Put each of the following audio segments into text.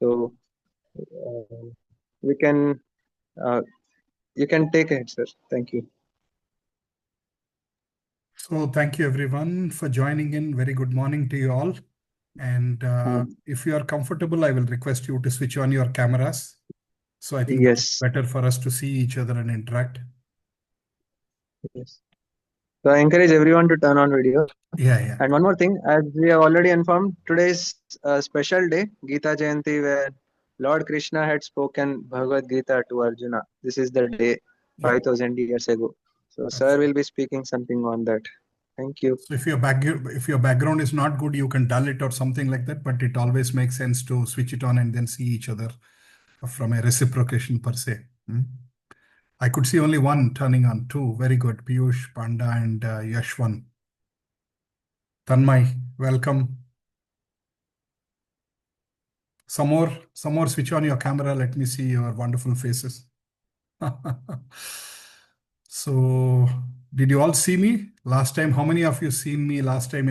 So we can you can take it, sir. Thank you. So thank you everyone for joining in. Very good morning to you all. And if you are comfortable, I will request you to switch on your cameras. So I think Yes. that's better for us to see each other and interact. Yes. So I encourage everyone to turn on video. Yeah. And one more thing, as we have already informed, today is a special day, Gita Jayanti, where Lord Krishna had spoken Bhagavad Gita to Arjuna. This is the day 5,000 years ago. So sir will be speaking something on that. Thank you. So if your background is not good, you can dull it or something like that, but it always makes sense to switch it on and then see each other from a reciprocation per se. I could see only one turning on. Two. Very good. Piyush, Panda, and Yashwan. Tanmay, welcome. Some more switch on your camera. Let me see your wonderful faces. So did you all see me last time? How many of you seen me last time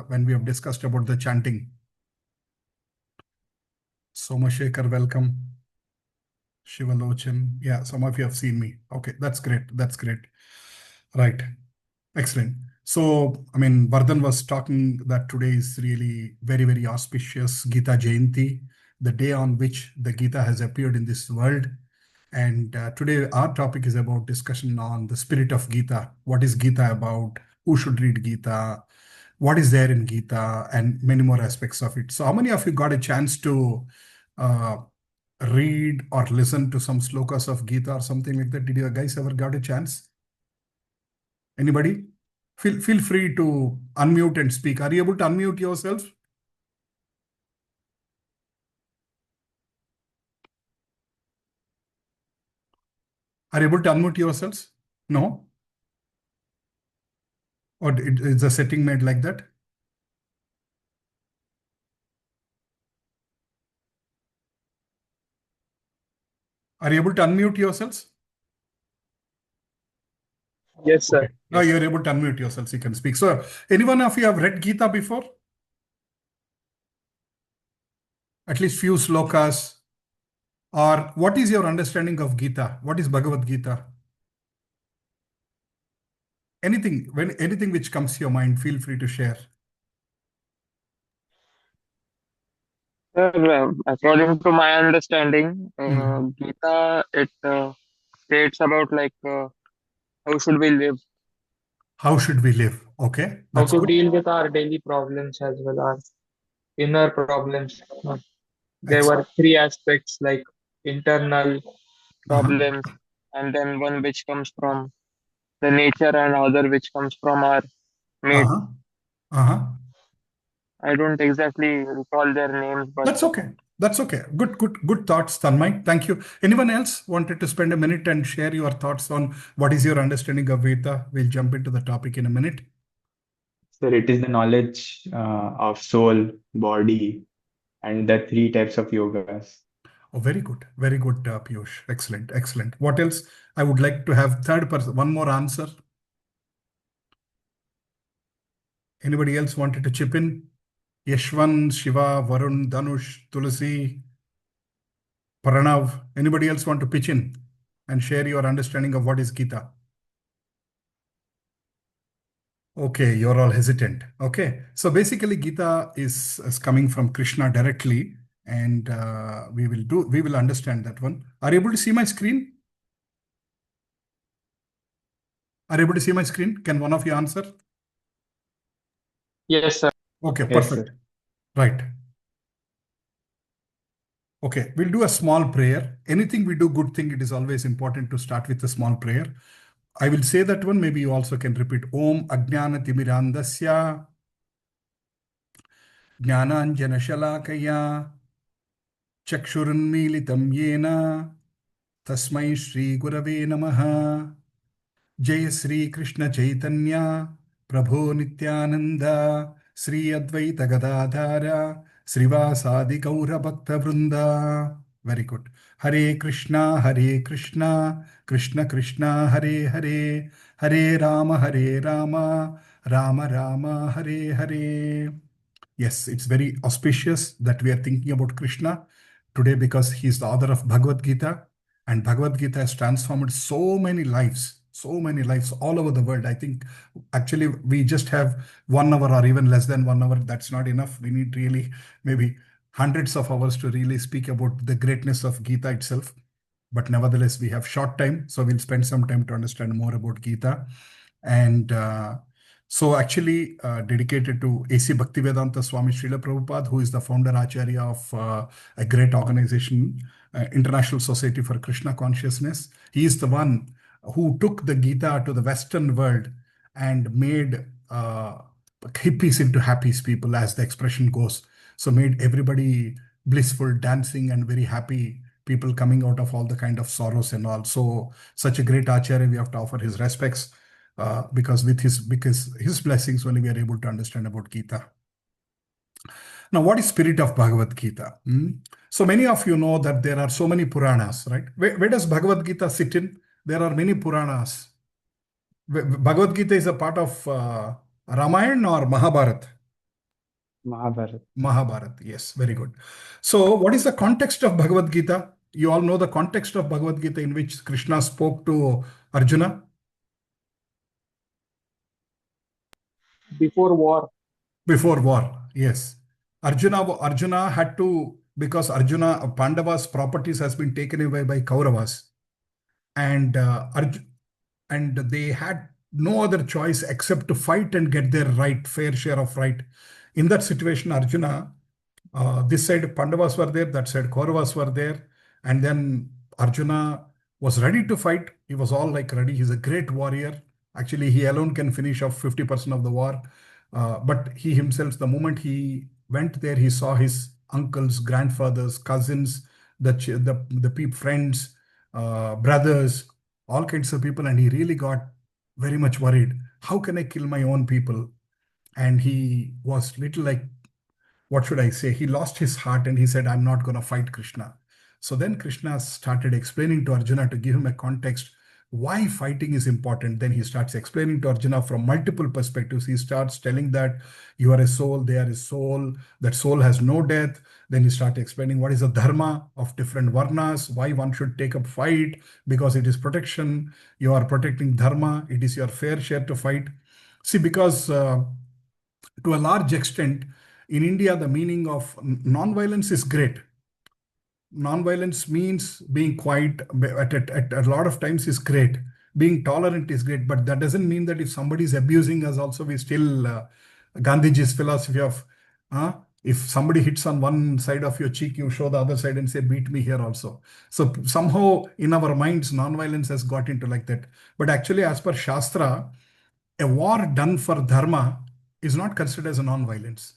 when we have discussed about the chanting? Somashekar, welcome. Shivalochan. Yeah, some of you have seen me. Okay, that's great. That's great. Right. Excellent. So, I mean, Vardhan was talking that today is really very, very auspicious Gita Jayanti, the day on which the Gita has appeared in this world. And today our topic is about discussion on the spirit of Gita. What is Gita about? Who should read Gita? What is there in Gita? And many more aspects of it. So how many of you got a chance to read or listen to some slokas of Gita or something like that? Did you guys ever got a chance? Anybody? Feel free to unmute and speak. Are you able to unmute yourself? Are you able to unmute yourselves? No? Or is the setting made like that? Are you able to unmute yourselves? Yes, sir. Okay. Now you're able to unmute yourselves. You can speak. So, anyone of you have read Gita before? At least few slokas. Or what is your understanding of Gita? What is Bhagavad Gita? Anything which comes to your mind, feel free to share. Sir, according to my understanding, Gita, it states about like how should we live, How should we live? Okay, how that's to good. deal with our daily problems as well, our inner problems. There were three aspects like internal problems, and then one which comes from the nature and other which comes from our mate. I don't exactly recall their names, but That's okay. That's okay. Good thoughts, Tanmay. Thank you. Anyone else wanted to spend a minute and share your thoughts on what is your understanding of Veda? We'll jump into the topic in a minute. Sir, it is the knowledge of soul, body, and the three types of yogas. Oh, very good, Piyush. Excellent. What else? I would like to have third person. One more answer. Anybody else wanted to chip in? Yashwan, Shiva, Varun, Dhanush, Tulasi, Pranav. Anybody else want to pitch in and share your understanding of what is Gita? Okay, you're all hesitant. Okay, so basically Gita is coming from Krishna directly, and we will understand that one. Are you able to see my screen? Are you able to see my screen? Can one of you answer? Yes, sir. Okay, Yes, perfect. sir. Right. Okay, we'll do a small prayer. Anything we do good thing, it is always important to start with a small prayer. I will say that one, maybe you also can repeat. Om Ajnana Timirandasya Jnananjana Shalakaya Chakshurunmilitam Yena Tasmai Shri Gurave Namaha Jai Sri Krishna Chaitanya Prabhu Nityananda Sri Advaita Gadadhara Srivasadi Gaura Bhakta Vrinda. Very good. Hare Krishna, Krishna Krishna, Hare Hare, Hare Rama, Rama Rama, Hare Hare. Yes, it's very auspicious that we are thinking about Krishna. today because he's the author of Bhagavad Gita, and Bhagavad Gita has transformed so many lives all over the world. I think actually we just have 1 hour or even less than 1 hour. That's not enough. We need really maybe hundreds of hours to really speak about the greatness of Gita itself. But nevertheless, we have short time, so we'll spend some time to understand more about Gita. And so actually dedicated to A.C. Bhaktivedanta Swami Srila Prabhupada, who is the founder Acharya of a great organization, International Society for Krishna Consciousness. He is the one who took the Gita to the Western world and made hippies into happy people, as the expression goes. So made everybody blissful, dancing, and very happy people coming out of all the kind of sorrows and all. So such a great Acharya, we have to offer his respects. Because his blessings only we are able to understand about Gita. Now, what is spirit of Bhagavad Gita? So many of you know that there are so many Puranas, right? Where does Bhagavad Gita sit in? There are many Puranas. Bhagavad Gita is a part of Ramayana or Mahabharata? Mahabharata. Mahabharata, yes, very good. So what is the context of Bhagavad Gita? You all know the context of Bhagavad Gita in which Krishna spoke to Arjuna? Before war. Before war, yes. Arjuna had to, because Pandava's properties has been taken away by Kauravas, and they had no other choice except to fight and get their fair share of right. In that situation, Arjuna, this side Pandavas were there, that side Kauravas were there, and then Arjuna was ready to fight. He was all like ready. He's a great warrior. Actually, he alone can finish off 50% of the war. But he himself, the moment he went there, he saw his uncles, grandfathers, cousins, the friends, brothers, all kinds of people, and he really got very much worried. How can I kill my own people? And he was little like, what should I say? He lost his heart and he said, I'm not going to fight Krishna. So then Krishna started explaining to Arjuna to give him a context why fighting is important. Then he starts explaining to Arjuna from multiple perspectives. He starts telling that you are a soul, they are a soul, that soul has no death. Then he starts explaining what is the dharma of different varnas, why one should take up fight, because it is protection. You are protecting dharma. It is your fair share to fight. See, because to a large extent, in India, the meaning of non-violence is great. Non-violence means being quiet at a lot of times is great. Being tolerant is great, but that doesn't mean that if somebody is abusing us also, we still, Gandhiji's philosophy of, if somebody hits on one side of your cheek, you show the other side and say, beat me here also. So somehow in our minds, non-violence has got into like that. But actually, as per Shastra, a war done for dharma is not considered as a non-violence.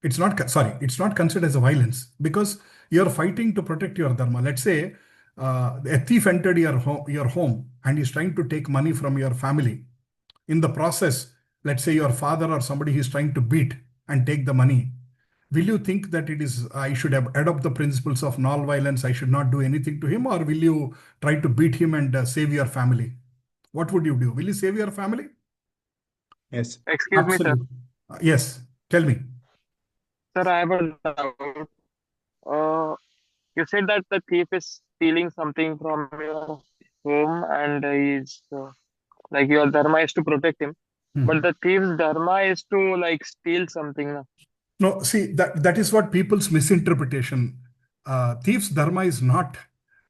It's not considered as a violence because you're fighting to protect your dharma. Let's say a thief entered your home and is trying to take money from your family. In the process, let's say your father or somebody he's trying to beat and take the money. Will you think that I should have adopt the principles of non-violence, I should not do anything to him, or will you try to beat him and save your family? What would you do? Will you save your family? Yes. Excuse me, sir. Absolutely. Yes, tell me. Sir, I have a doubt. You said that the thief is stealing something from your home and he's like your dharma is to protect him. But the thief's dharma is to like steal something. No, see, that is what people's misinterpretation. Thief's dharma is not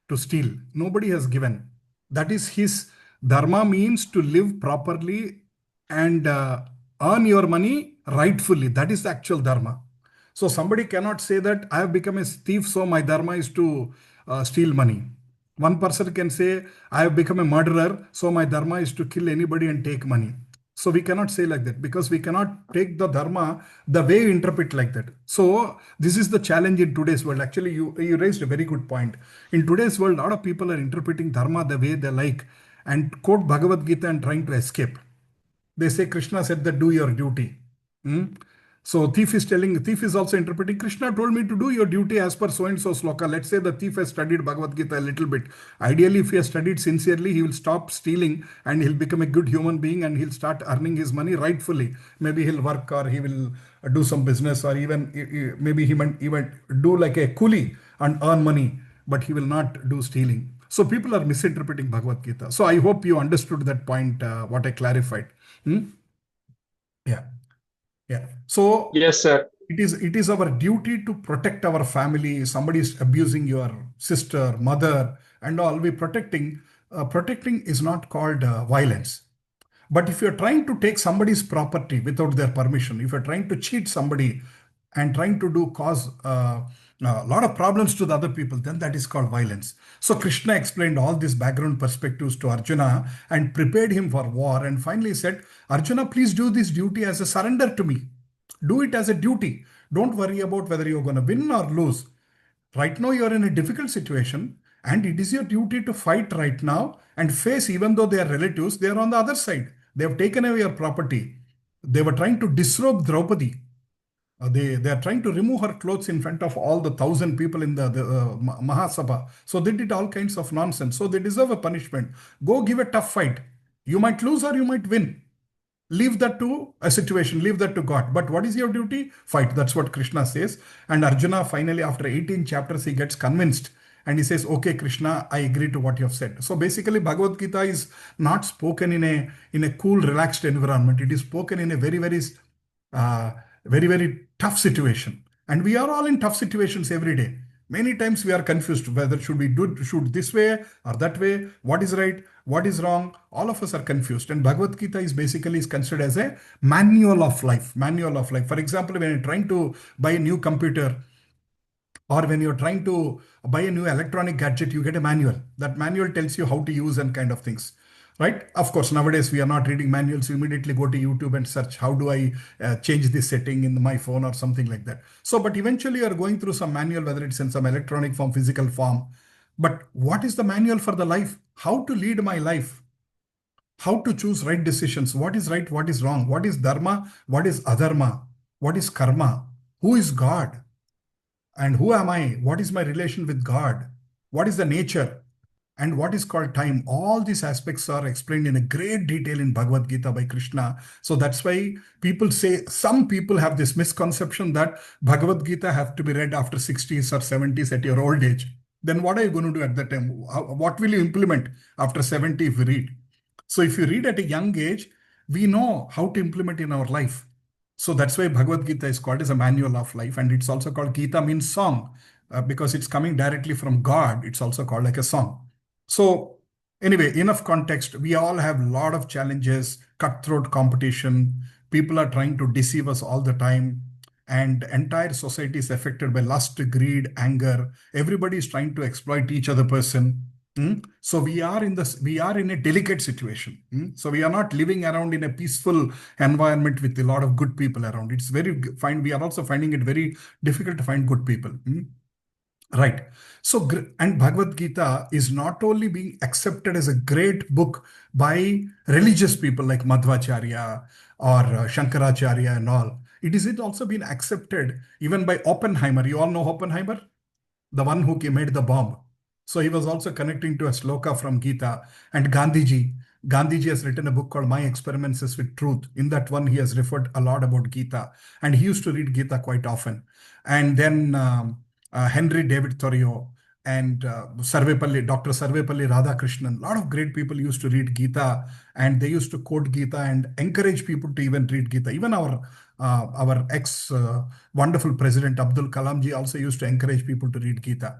to steal. Nobody has given. That is his dharma means to live properly and earn your money rightfully. That is the actual dharma. So somebody cannot say that I have become a thief, so my dharma is to steal money. One person can say, I have become a murderer, so my dharma is to kill anybody and take money. So we cannot say like that because we cannot take the dharma the way you interpret like that. So this is the challenge in today's world. Actually, you raised a very good point. In today's world, a lot of people are interpreting dharma the way they like and quote Bhagavad Gita and trying to escape. They say Krishna said that do your duty. So thief is also interpreting, Krishna told me to do your duty as per so and so sloka. Let's say the thief has studied Bhagavad Gita a little bit. Ideally, if he has studied sincerely, he will stop stealing and he'll become a good human being and he'll start earning his money rightfully. Maybe he'll work or he will do some business or even maybe he might even do like a coolie and earn money, but he will not do stealing. So people are misinterpreting Bhagavad Gita. So I hope you understood that point, what I clarified. Hmm? Yeah, yeah. So Yes, sir. it is our duty to protect our family. Somebody is abusing your sister, mother, and all. We protecting. Protecting is not called violence. But if you're trying to take somebody's property without their permission, if you're trying to cheat somebody and trying to do cause a lot of problems to the other people, then that is called violence. So Krishna explained all these background perspectives to Arjuna and prepared him for war, and finally said, Arjuna, please do this duty as a surrender to me. Do it as a duty. Don't worry about whether you're going to win or lose. Right now, you're in a difficult situation, and it is your duty to fight right now and face, even though they are relatives, they are on the other side. They have taken away your property. They were trying to disrobe Draupadi. They are trying to remove her clothes in front of all the 1,000 people in the Mahasabha. So they did all kinds of nonsense. So they deserve a punishment. Go give a tough fight. You might lose or you might win. Leave that to a situation, leave that to God. But what is your duty? Fight. That's what Krishna says. And Arjuna finally, after 18 chapters, he gets convinced and he says, okay, Krishna, I agree to what you have said. So basically, Bhagavad Gita is not spoken in a cool, relaxed environment. It is spoken in a uh, very tough situation. And we are all in tough situations every day. Many times we are confused whether should we shoot this way or that way, what is right, what is wrong. All of us are confused. And Bhagavad Gita is considered as a manual of life. Manual of life. For example, when you're trying to buy a new computer, or when you're trying to buy a new electronic gadget, you get a manual. That manual tells you how to use and kind of things. Right? Of course, nowadays we are not reading manuals. You immediately go to YouTube and search, how do I change this setting in my phone or something like that. So, but eventually you're going through some manual, whether it's in some electronic form, physical form. But what is the manual for the life? How to lead my life? How to choose right decisions? What is right? What is wrong? What is dharma? What is adharma? What is karma? Who is God? And who am I? What is my relation with God? What is the nature? And what is called time? All these aspects are explained in a great detail in Bhagavad Gita by Krishna. So that's why people say, some people have this misconception that Bhagavad Gita have to be read after 60s or 70s at your old age. Then what are you going to do at that time? What will you implement after 70 if you read? So if you read at a young age, we know how to implement in our life. So that's why Bhagavad Gita is called as a manual of life. And it's also called Gita means song because it's coming directly from God. It's also called like a song. So anyway, enough context. We all have a lot of challenges, cutthroat competition. People are trying to deceive us all the time. And entire society is affected by lust, greed, anger. Everybody is trying to exploit each other person. So we are in a delicate situation. So we are not living around in a peaceful environment with a lot of good people around. It's very fine. We are also finding it very difficult to find good people. Right. So, and Bhagavad Gita is not only being accepted as a great book by religious people like Madhvacharya or Shankaracharya and all, it also been accepted even by Oppenheimer. You all know Oppenheimer? The one who made the bomb. So he was also connecting to a sloka from Gita. And Gandhiji. Gandhiji has written a book called My Experiences with Truth. In that one, he has referred a lot about Gita. And he used to read Gita quite often. And then Henry David Thoreau and Dr. Sarvepalli Radhakrishnan, a lot of great people used to read Gita, and they used to quote Gita and encourage people to even read Gita. Even our ex wonderful president Abdul Kalamji also used to encourage people to read Gita.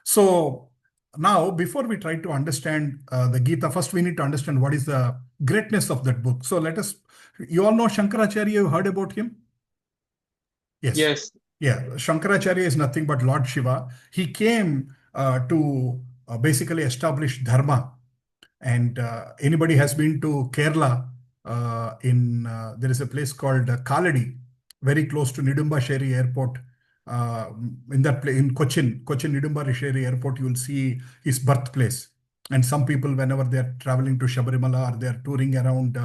So now, before we try to understand the Gita, first we need to understand what is the greatness of that book. So you all know Shankaracharya, you heard about him? Yes. Yes. Yeah, Shankaracharya is nothing but Lord Shiva. He came to basically establish dharma. And anybody has been to Kerala, there is a place called Kaladi, very close to Nidumba Airport. In that place, in Cochin Nidumba Airport, you will see his birthplace. And some people, whenever they are traveling to Shabarimala or they are touring around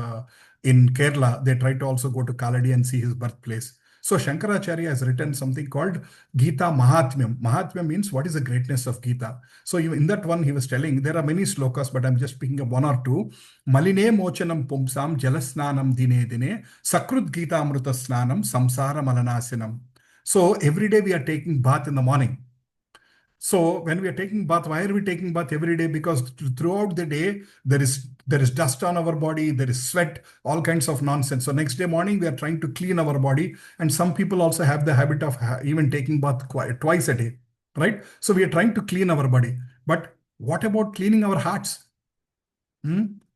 in Kerala, they try to also go to Kaladi and see his birthplace. So Shankaracharya has written something called Gita Mahatmyam. Mahatmyam means what is the greatness of Gita. So in that one, he was telling, there are many slokas, but I'm just picking up one or two. Maline mochanam pumsam jalasnanam dine dine sakrut Gita amruta snanam samsara malanasinam. So every day we are taking bath in the morning. So when we are taking bath, why are we taking bath every day? Because throughout the day there is dust on our body, there is sweat, all kinds of nonsense. So next day morning we are trying to clean our body, and some people also have the habit of even taking bath twice a day, right? So we are trying to clean our body, but what about cleaning our hearts?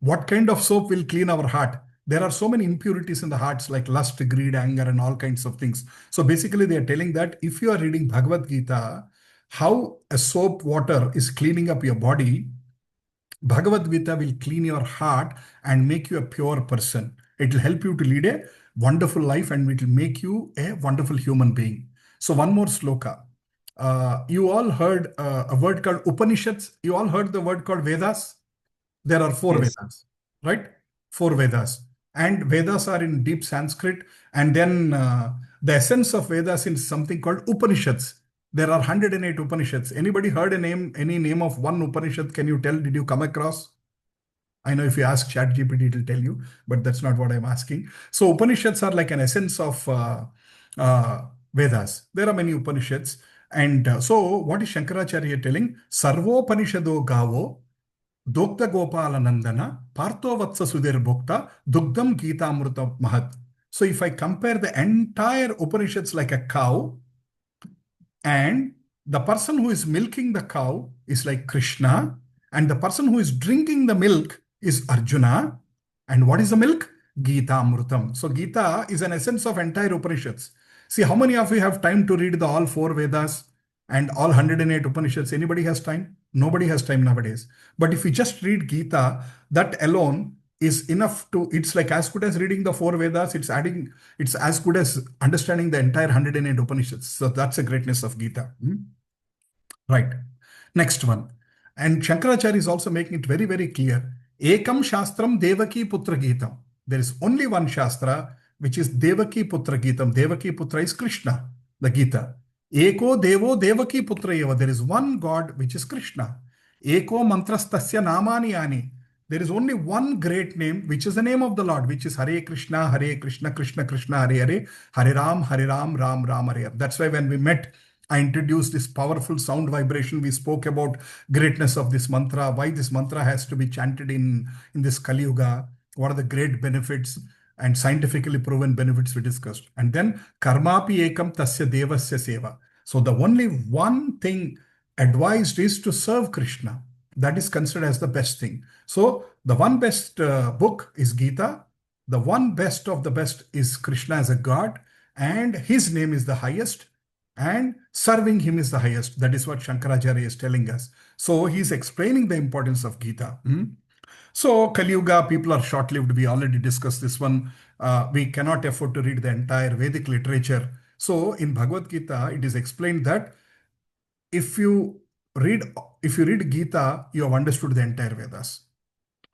What kind of soap will clean our heart? There are so many impurities in the hearts, like lust, greed, anger, and all kinds of things. So basically, they are telling that if you are reading Bhagavad Gita, how a soap water is cleaning up your body, Bhagavad Gita will clean your heart and make you a pure person. It will help you to lead a wonderful life, and it will make you a wonderful human being. So one more sloka. You all heard a word called Upanishads. You all heard the word called Vedas. There are four Yes. Vedas, right? Four Vedas. And Vedas are in deep Sanskrit. And then the essence of Vedas is something called Upanishads. There are 108 Upanishads. Anybody heard any name of one Upanishad? Can you tell? Did you come across? I know if you ask ChatGPT, it will tell you, but that's not what I'm asking. So Upanishads are like an essence of Vedas. There are many Upanishads. And so what is Shankaracharya telling? Sarvopanishado gavo Dokta Gopala Nandana, Partho Vatsa Sudhir Bhokta, Dugdam Gita Amruta Mahat. So if I compare the entire Upanishads like a cow, and the person who is milking the cow is like Krishna, and the person who is drinking the milk is Arjuna. And what is the milk? Gita Amrutam. So Gita is an essence of entire Upanishads. See, how many of you have time to read the all four Vedas and all 108 Upanishads? Anybody has time? Nobody has time nowadays. But if you just read Gita, that alone is enough to, it's like as good as reading the four Vedas, it's as good as understanding the entire 108 Upanishads. So that's the greatness of Gita. Right. Next one. And Shankaracharya is also making it very, very clear. Ekam Shastram Devaki Putra Gitam. There is only one Shastra, which is Devaki Putra Gitam. Devaki Putra is Krishna, the Gita. Eko Devo Devaki Putra Eva. There is one God, which is Krishna. Eko Mantrastasya Namani Ani. There is only one great name, which is the name of the Lord, which is Hare Krishna, Krishna Krishna, Hare Hare, Hare Ram, Ram Ram, Hare Hare. That's why when we met, I introduced this powerful sound vibration. We spoke about greatness of this mantra, why this mantra has to be chanted in this Kali Yuga, what are the great benefits and scientifically proven benefits we discussed. And then karmapi ekam tasya devasya seva. So the only one thing advised is to serve Krishna. That is considered as the best thing. So the one best book is Gita. The one best of the best is Krishna as a God, and his name is the highest, and serving him is the highest. That is what Shankaracharya is telling us. So he's explaining the importance of Gita. So Kali Yuga, people are short-lived. We already discussed this one. We cannot afford to read the entire Vedic literature. So in Bhagavad Gita, it is explained that if you read Gita, you have understood the entire Vedas.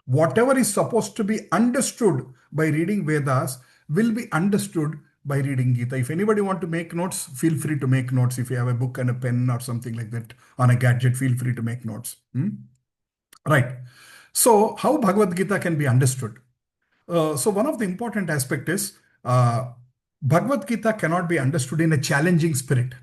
Whatever is supposed to be understood by reading Vedas will be understood by reading Gita. If anybody want to make notes, feel free to make notes. If you have a book and a pen or something like that on a gadget, feel free to make notes. Right. So how Bhagavad Gita can be understood? So one of the important aspect is Bhagavad Gita cannot be understood in a challenging spirit.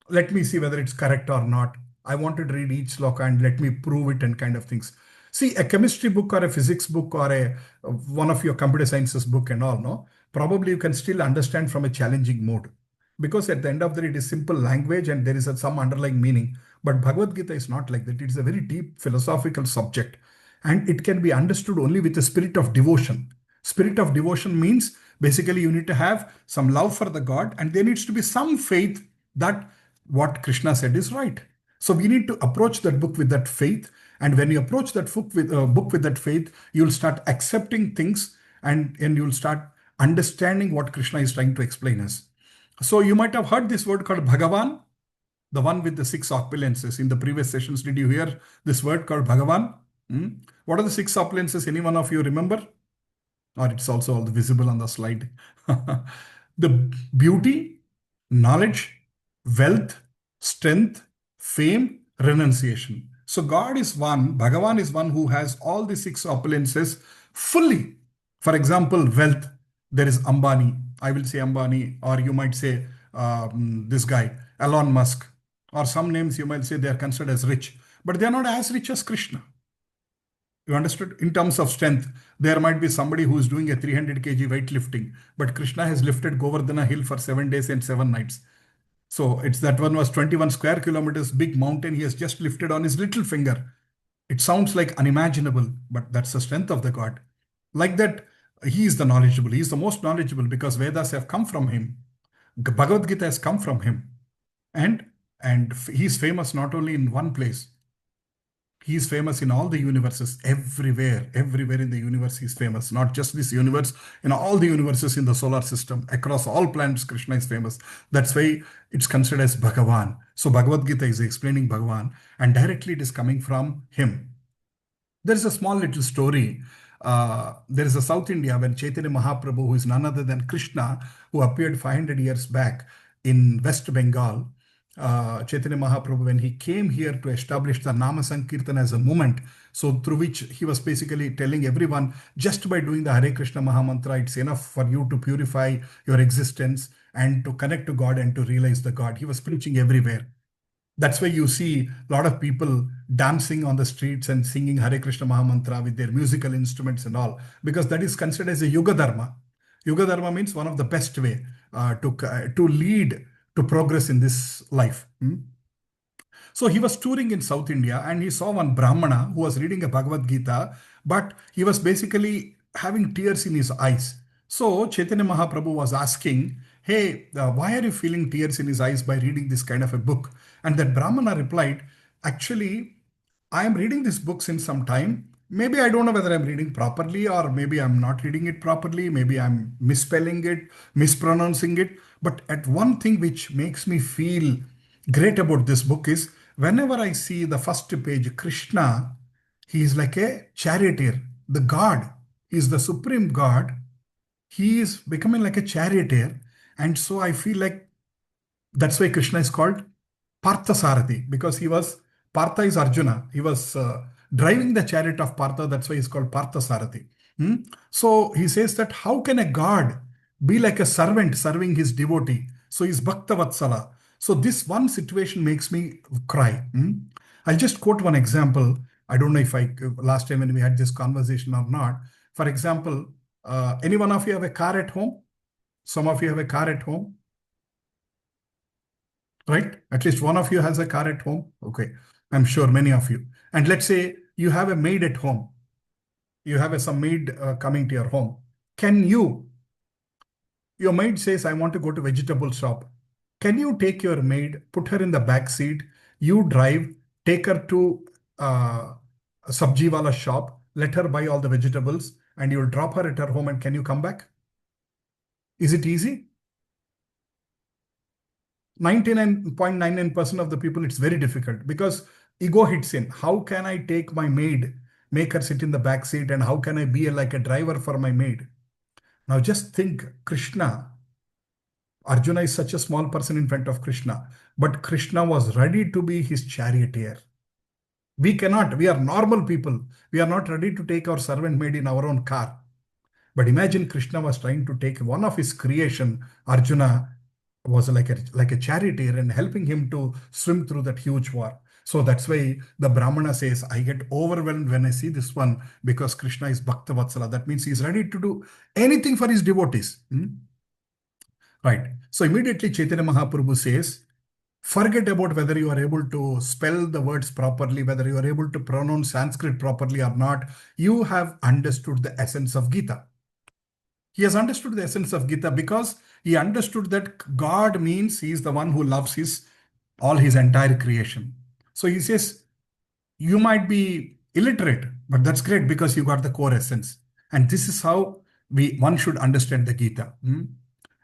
Let me see whether it's correct or not. I wanted to read each sloka and let me prove it and kind of things. See, a chemistry book or a physics book or one of your computer sciences book and all, no, probably you can still understand from a challenging mode. Because at the end of the day, it is simple language and there is some underlying meaning. But Bhagavad Gita is not like that. It is a very deep philosophical subject. And it can be understood only with a spirit of devotion. Spirit of devotion means basically you need to have some love for the God, and there needs to be some faith that what Krishna said is right. So we need to approach that book with that faith. And when you approach that book with that faith, you'll start accepting things and you'll start understanding what Krishna is trying to explain us. So you might have heard this word called Bhagavan, the one with the 6 opulences. In the previous sessions, did you hear this word called Bhagavan? What are the 6 opulences? Any one of you remember? Or it's also all visible on the slide. The beauty, knowledge, wealth, strength, fame, renunciation. So God is one, Bhagavan is one who has all the 6 opulences fully. For example, wealth, there is Ambani. I will say Ambani, or you might say this guy, Elon Musk, or some names you might say they are considered as rich, but they are not as rich as Krishna. You understood? In terms of strength, there might be somebody who is doing a 300 kg weightlifting, but Krishna has lifted Govardhana hill for 7 days and 7 nights. So it's that one was 21 square kilometers, big mountain he has just lifted on his little finger. It sounds like unimaginable, but that's the strength of the God. Like that, he is the knowledgeable. He is the most knowledgeable because Vedas have come from him. Bhagavad Gita has come from him. And he's famous not only in one place. He is famous in all the universes, everywhere in the universe he's famous. Not just this universe, in all the universes in the solar system, across all planets, Krishna is famous. That's why it's considered as Bhagavan. So Bhagavad Gita is explaining Bhagavan, and directly it is coming from him. There is a small little story. There is a South India when Chaitanya Mahaprabhu, who is none other than Krishna, who appeared 500 years back in West Bengal. Chaitanya Mahaprabhu, when he came here to establish the Nama Sankirtan as a movement, so through which he was basically telling everyone, just by doing the Hare Krishna Mahamantra, it's enough for you to purify your existence and to connect to God and to realize the God. He was preaching everywhere. That's why you see a lot of people dancing on the streets and singing Hare Krishna Mahamantra with their musical instruments and all, because that is considered as a Yuga Dharma. Yuga Dharma means one of the best way to lead to progress in this life. So he was touring in South India and he saw one Brahmana who was reading a Bhagavad Gita, but he was basically having tears in his eyes. So Chaitanya Mahaprabhu was asking, hey, why are you feeling tears in his eyes by reading this kind of a book? And that Brahmana replied, actually, I am reading this book since some time. Maybe I don't know whether I'm reading properly or maybe I'm not reading it properly. Maybe I'm misspelling it, mispronouncing it. But at one thing which makes me feel great about this book is whenever I see the first page, Krishna, he is like a charioteer, the God. He is the supreme God. He is becoming like a charioteer. And so I feel like that's why Krishna is called Parthasarathi, because Partha is Arjuna. He was driving the chariot of Partha. That's why he's called Parthasarathi. So he says that how can a God be like a servant serving his devotee? So he's Bhakta Vatsala. So this one situation makes me cry. I'll just quote one example. I don't know if last time when we had this conversation or not. For example, any one of you have a car at home? Some of you have a car at home, right? At least one of you has a car at home. Okay, I'm sure many of you. And let's say you have a maid at home. You have some maid coming to your home. Your maid says, I want to go to vegetable shop. Can you take your maid, put her in the back seat, you drive, take her to a sabji wala shop, let her buy all the vegetables, and you'll drop her at her home, and can you come back? Is it easy? 99.99% of the people, it's very difficult because ego hits in. How can I take my maid, make her sit in the back seat, and how can I be like a driver for my maid? Now just think, Krishna, Arjuna is such a small person in front of Krishna, but Krishna was ready to be his charioteer. We are normal people. We are not ready to take our servant maid in our own car. But imagine Krishna was trying to take one of his creation, Arjuna was like a charioteer and helping him to swim through that huge war. So that's why the Brahmana says, I get overwhelmed when I see this one because Krishna is Bhakta Vatsala. That means he's ready to do anything for his devotees. Right. So immediately Chaitanya Mahaprabhu says, forget about whether you are able to spell the words properly, whether you are able to pronounce Sanskrit properly or not. You have understood the essence of Gita. He has understood the essence of Gita because he understood that God means he is the one who loves all his entire creation. So he says, you might be illiterate, but that's great because you got the core essence. And this is how one should understand the Gita.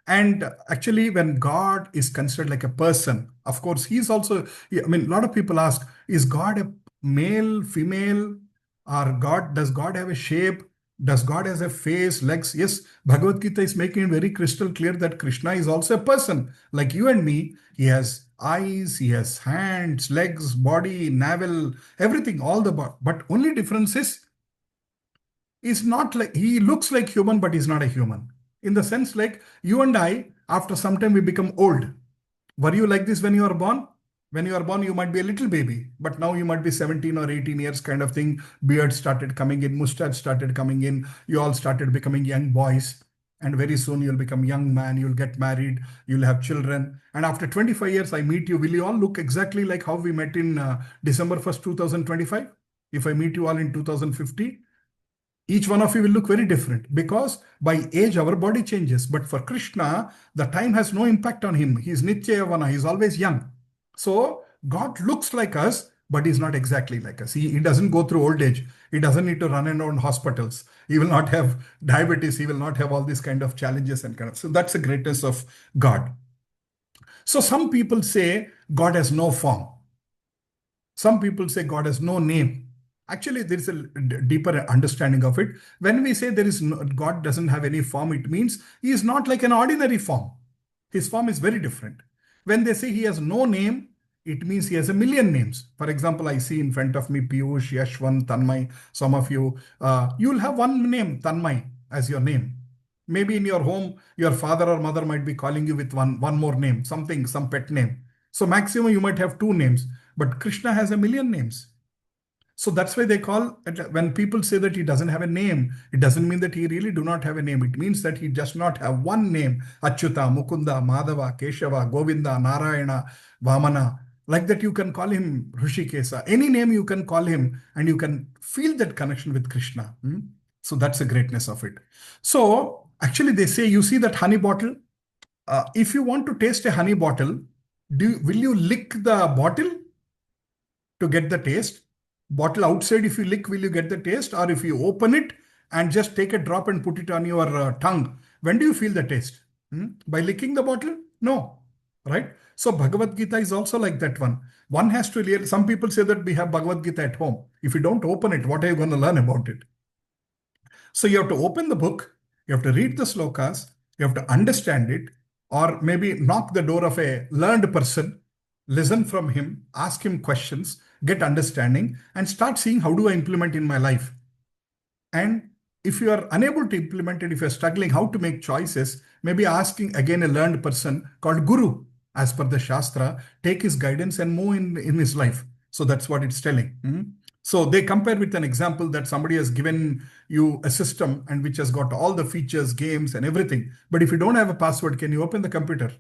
And actually, when God is considered like a person, of course, he's also, a lot of people ask, is God a male, female, or does God have a shape? Does God has a face, legs? Yes, Bhagavad Gita is making it very crystal clear that Krishna is also a person like you and me. He has eyes, he has hands, legs, body, navel, everything, all the body. But only difference is not like, he looks like human, but he's not a human. In the sense like you and I, after some time we become old. Were you like this when you were born? When you are born, you might be a little baby, but now you might be 17 or 18 years kind of thing. Beard started coming in, mustache started coming in. You all started becoming young boys. And very soon you'll become young man, you'll get married, you'll have children. And after 25 years, I meet you. Will you all look exactly like how we met in December 1st, 2025? If I meet you all in 2050, each one of you will look very different because by age, our body changes. But for Krishna, the time has no impact on him. He's Nitya Yavana, he's always young. So God looks like us, but he's not exactly like us. He doesn't go through old age. He doesn't need to run around hospitals. He will not have diabetes. He will not have all these kind of challenges and kind of. So that's the greatness of God. So some people say God has no form. Some people say God has no name. Actually, there is a deeper understanding of it. When we say God doesn't have any form, it means he is not like an ordinary form. His form is very different. When they say he has no name, it means he has a million names. For example, I see in front of me Piyush, Yashwant, Tanmay. Some of you, you'll have one name, Tanmay, as your name. Maybe in your home, your father or mother might be calling you with one more name, something, some pet name. So maximum you might have two names, but Krishna has a million names. So that's why they call it, when people say that he doesn't have a name, it doesn't mean that he really do not have a name. It means that he does not have one name. Achyuta, Mukunda, Madhava, Keshava, Govinda, Narayana, Vamana. Like that you can call him Rishikesa. Any name you can call him and you can feel that connection with Krishna. So that's the greatness of it. So actually they say, you see that honey bottle? If you want to taste a honey bottle, will you lick the bottle to get the taste? Bottle outside, if you lick, will you get the taste? Or if you open it and just take a drop and put it on your tongue, when do you feel the taste? By licking the bottle? No, right? So Bhagavad Gita is also like that one. One has to really, some people say that we have Bhagavad Gita at home. If you don't open it, what are you going to learn about it? So you have to open the book, you have to read the slokas, you have to understand it, or maybe knock the door of a learned person, listen from him, ask him questions, get understanding, and start seeing how do I implement in my life. And if you are unable to implement it, if you're struggling how to make choices, maybe asking again a learned person called Guru, as per the Shastra, take his guidance and move in his life. So that's what it's telling. So they compare with an example that somebody has given you a system and which has got all the features, games and everything. But if you don't have a password, can you open the computer?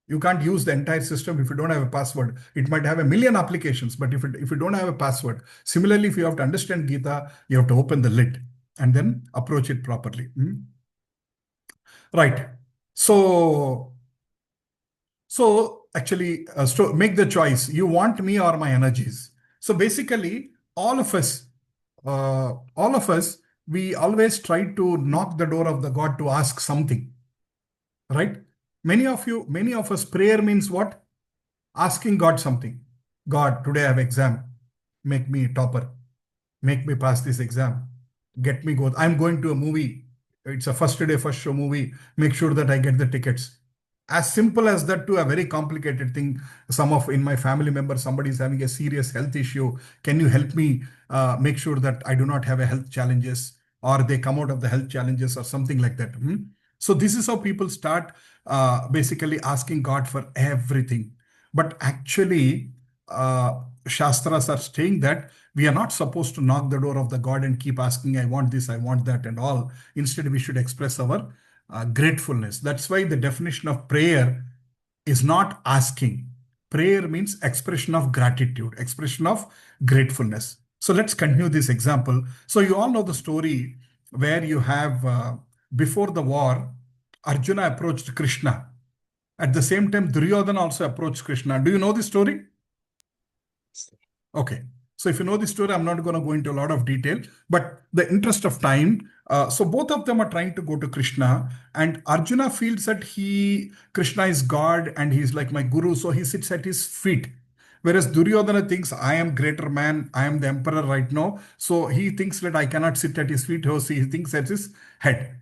You can't use the entire system if you don't have a password. It might have a million applications, but if you don't have a password. Similarly, if you have to understand Gita, you have to open the lid and then approach it properly. Right. So actually, make the choice. You want me or my energies? So basically, all of us, we always try to knock the door of the God to ask something, right? Many of us, prayer means what? Asking God something. God, today I have exam. Make me a topper. Make me pass this exam. Get me go. I'm going to a movie. It's a first day, first show movie. Make sure that I get the tickets. As simple as that to a very complicated thing. In my family members, somebody is having a serious health issue. Can you help me make sure that I do not have a health challenges or they come out of the health challenges or something like that. So this is how people start basically asking God for everything. But actually, Shastras are saying that we are not supposed to knock the door of the God and keep asking, I want this, I want that and all. Instead, we should express our gratefulness. That's why the definition of prayer is not asking. Prayer means expression of gratitude, expression of gratefulness. So let's continue this example. So you all know the story where you have, before the war, Arjuna approached Krishna. At the same time, Duryodhana also approached Krishna. Do you know the story? Okay. So if you know the story, I'm not going to go into a lot of detail, but the interest of time. So both of them are trying to go to Krishna, and Arjuna feels that Krishna is God and he's like my guru. So he sits at his feet. Whereas Duryodhana thinks I am greater man. I am the emperor right now. So he thinks that I cannot sit at his feet. So he thinks at his head.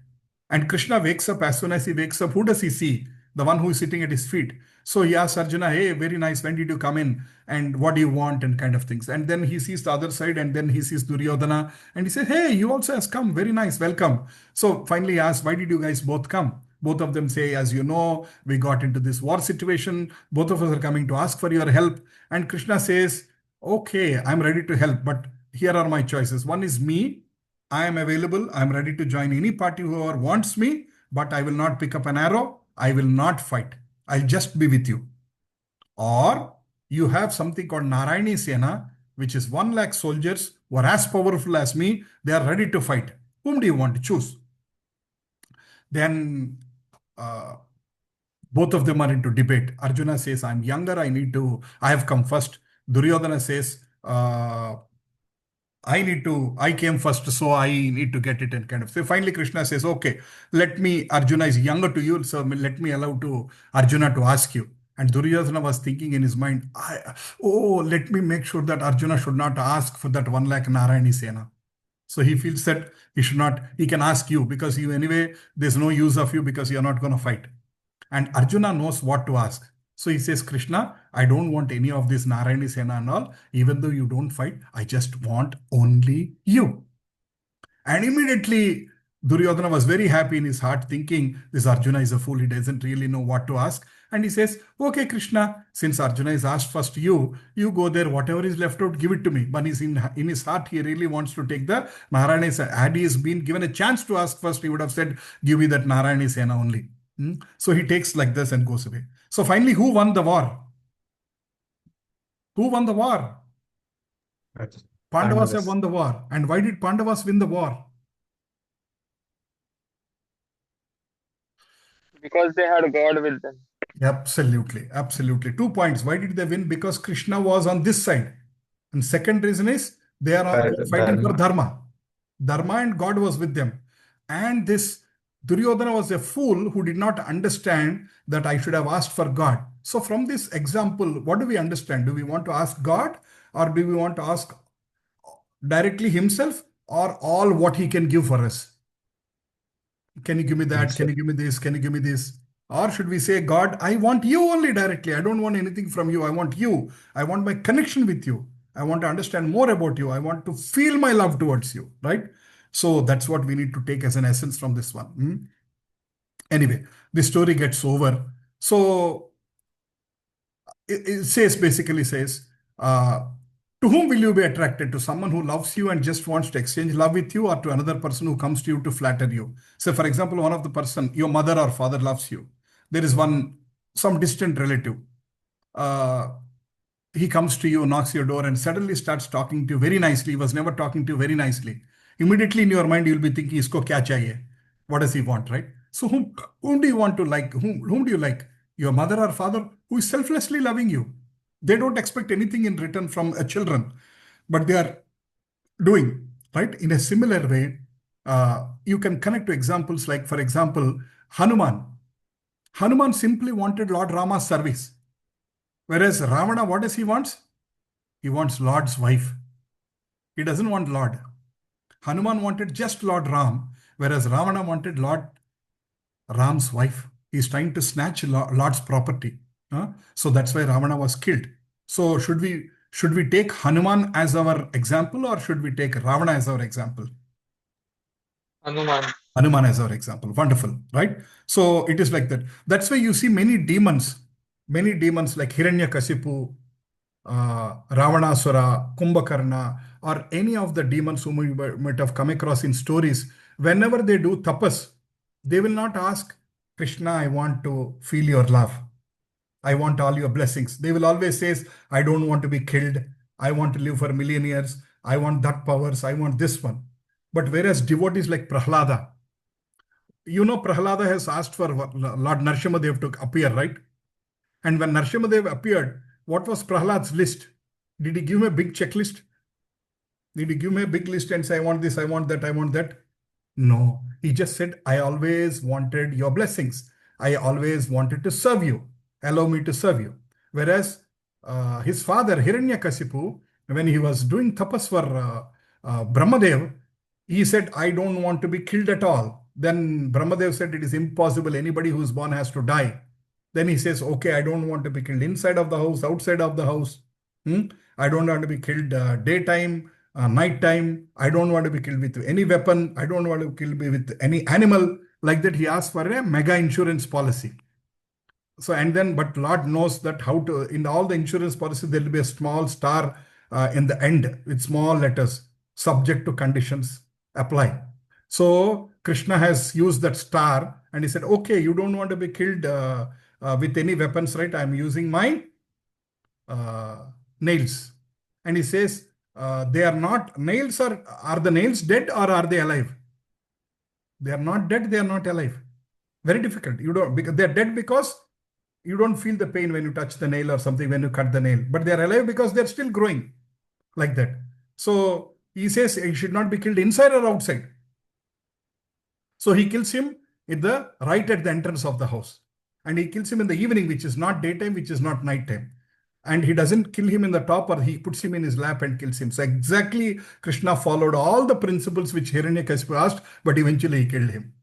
And Krishna wakes up. As soon as he wakes up, who does he see? The one who is sitting at his feet. So he asks Arjuna, hey, very nice. When did you come in? And what do you want? And kind of things. And then he sees the other side and then he sees Duryodhana and he says, hey, you also has come. Very nice. Welcome. So finally he asks, why did you guys both come? Both of them say, as you know, we got into this war situation. Both of us are coming to ask for your help. And Krishna says, okay, I'm ready to help, but here are my choices. One is me. I am available. I'm ready to join any party whoever wants me, but I will not pick up an arrow. I will not fight. I'll just be with you. Or you have something called Narayani Sena, which is 1 lakh soldiers who are as powerful as me. They are ready to fight. Whom do you want to choose? Then both of them are into debate. Arjuna says, I'm younger. I have come first. Duryodhana says, I came first, so I need to get it and kind of. So finally, Krishna says, okay, Arjuna is younger to you, so let me allow to Arjuna to ask you. And Duryodhana was thinking in his mind, let me make sure that Arjuna should not ask for that 1 lakh Narayani Sena. So he feels that he can ask you because anyway, there's no use of you because you're not going to fight. And Arjuna knows what to ask. So he says, Krishna, I don't want any of this Narayani Sena and all. Even though you don't fight, I just want only you. And immediately Duryodhana was very happy in his heart, thinking this Arjuna is a fool. He doesn't really know what to ask. And he says, okay, Krishna, since Arjuna is asked first you go there, whatever is left out, give it to me. But in his heart, he really wants to take the Narayani Sena. Had he been given a chance to ask first, he would have said, give me that Narayani Sena only. So he takes like this and goes away. So finally, who won the war? Who won the war? Pandavas have won the war. And why did Pandavas win the war? Because they had God with them. Absolutely. 2 points. Why did they win? Because Krishna was on this side. And second reason is they are fighting for Dharma. Dharma and God was with them. And this Duryodhana was a fool who did not understand that I should have asked for God. So from this example, what do we understand? Do we want to ask God, or do we want to ask directly himself, or all what he can give for us? Can you give me that? Can you give me this? Can you give me this? Or should we say, God, I want you only directly. I don't want anything from you. I want you. I want my connection with you. I want to understand more about you. I want to feel my love towards you, right? So that's what we need to take as an essence from this one. Anyway, the story gets over. So it basically says, to whom will you be attracted? To someone who loves you and just wants to exchange love with you, or to another person who comes to you to flatter you? So for example, one of the person, your mother or father loves you. There is some distant relative. He comes to you, knocks your door, and suddenly starts talking to you very nicely. He was never talking to you very nicely. Immediately in your mind, you'll be thinking, isko kya chahiye? What does he want, right? So whom do you want to like? Whom do you like? Your mother or father who is selflessly loving you. They don't expect anything in return from children, but they are doing, right? In a similar way, you can connect to examples like, for example, Hanuman. Hanuman simply wanted Lord Rama's service. Whereas Ravana, what does he want? He wants Lord's wife. He doesn't want Lord. Hanuman wanted just Lord Ram, whereas Ravana wanted Lord Ram's wife. He's trying to snatch Lord's property. So that's why Ravana was killed. So should we take Hanuman as our example, or should we take Ravana as our example? Hanuman as our example. Wonderful, right? So it is like that. That's why you see many demons like Hiranyakasipu, Ravanasura, Kumbhakarna, or any of the demons whom we might have come across in stories. Whenever they do tapas, they will not ask, Krishna, I want to feel your love. I want all your blessings. They will always say, I don't want to be killed. I want to live for a million years. I want that powers. I want this one. But whereas devotees like Prahlada, Prahlada has asked for Lord Narsimhadev to appear, right? And when Narsimhadev appeared, what was Prahlada's list? Did he give him a big checklist? Did he give me a big list and say, I want this, I want that, I want that? No. He just said, I always wanted your blessings. I always wanted to serve you. Allow me to serve you. Whereas his father, Hiranyakasipu, when he was doing tapas for Brahmadev, he said, I don't want to be killed at all. Then Brahmadev said, it is impossible. Anybody who is born has to die. Then he says, okay, I don't want to be killed inside of the house, outside of the house. I don't want to be killed daytime, nighttime. I don't want to be killed with any weapon. I don't want to kill me with any animal. Like that, he asked for a mega insurance policy. So, and then, but Lord knows that how to, in all the insurance policy, there will be a small star in the end with small letters, subject to conditions, apply. So Krishna has used that star and he said, okay, you don't want to be killed with any weapons, right? I'm using my nails. And he says, they are not, nails are the nails dead or are they alive? They are not dead, they are not alive. Very difficult. You don't, because they're dead because you don't feel the pain when you touch the nail or something when you cut the nail, but they're alive because they're still growing like that. So he says he should not be killed inside or outside. So he kills him right at the entrance of the house. And he kills him in the evening, which is not daytime, which is not nighttime. And he doesn't kill him in the top, or he puts him in his lap and kills him. So exactly Krishna followed all the principles which Hiranyakashipu asked, but eventually he killed him.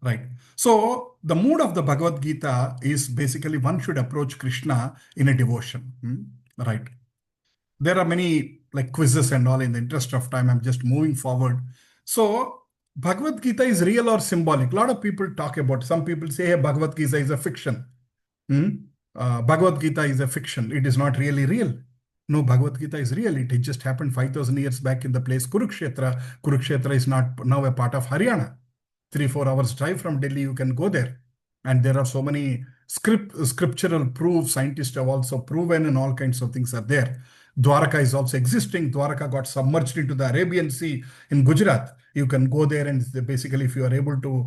Right. So the mood of the Bhagavad Gita is basically one should approach Krishna in a devotion. Right. There are many like quizzes and all. In the interest of time, I'm just moving forward. So Bhagavad Gita is real or symbolic? A lot of people talk about, some people say, hey, Bhagavad Gita is a fiction. Bhagavad Gita is a fiction. It is not really real. No, Bhagavad Gita is real. It just happened 5,000 years back in the place Kurukshetra. Kurukshetra is not now a part of Haryana. 3-4 hours drive from Delhi, you can go there. And there are so many scriptural proofs. Scientists have also proven, and all kinds of things are there. Dwaraka is also existing. Dwaraka got submerged into the Arabian Sea in Gujarat. You can go there, and basically if you are able to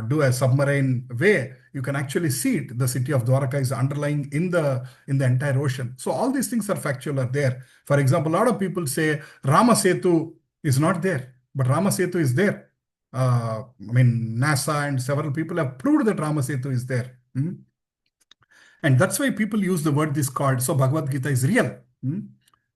do a submarine way, you can actually see it. The city of Dwaraka is underlying in the entire ocean. So all these things are factual, are there. For example, a lot of people say Rama Setu is not there, but Rama Setu is there. I mean, NASA and several people have proved that Rama Setu is there. And that's why people use the word this called. So Bhagavad Gita is real.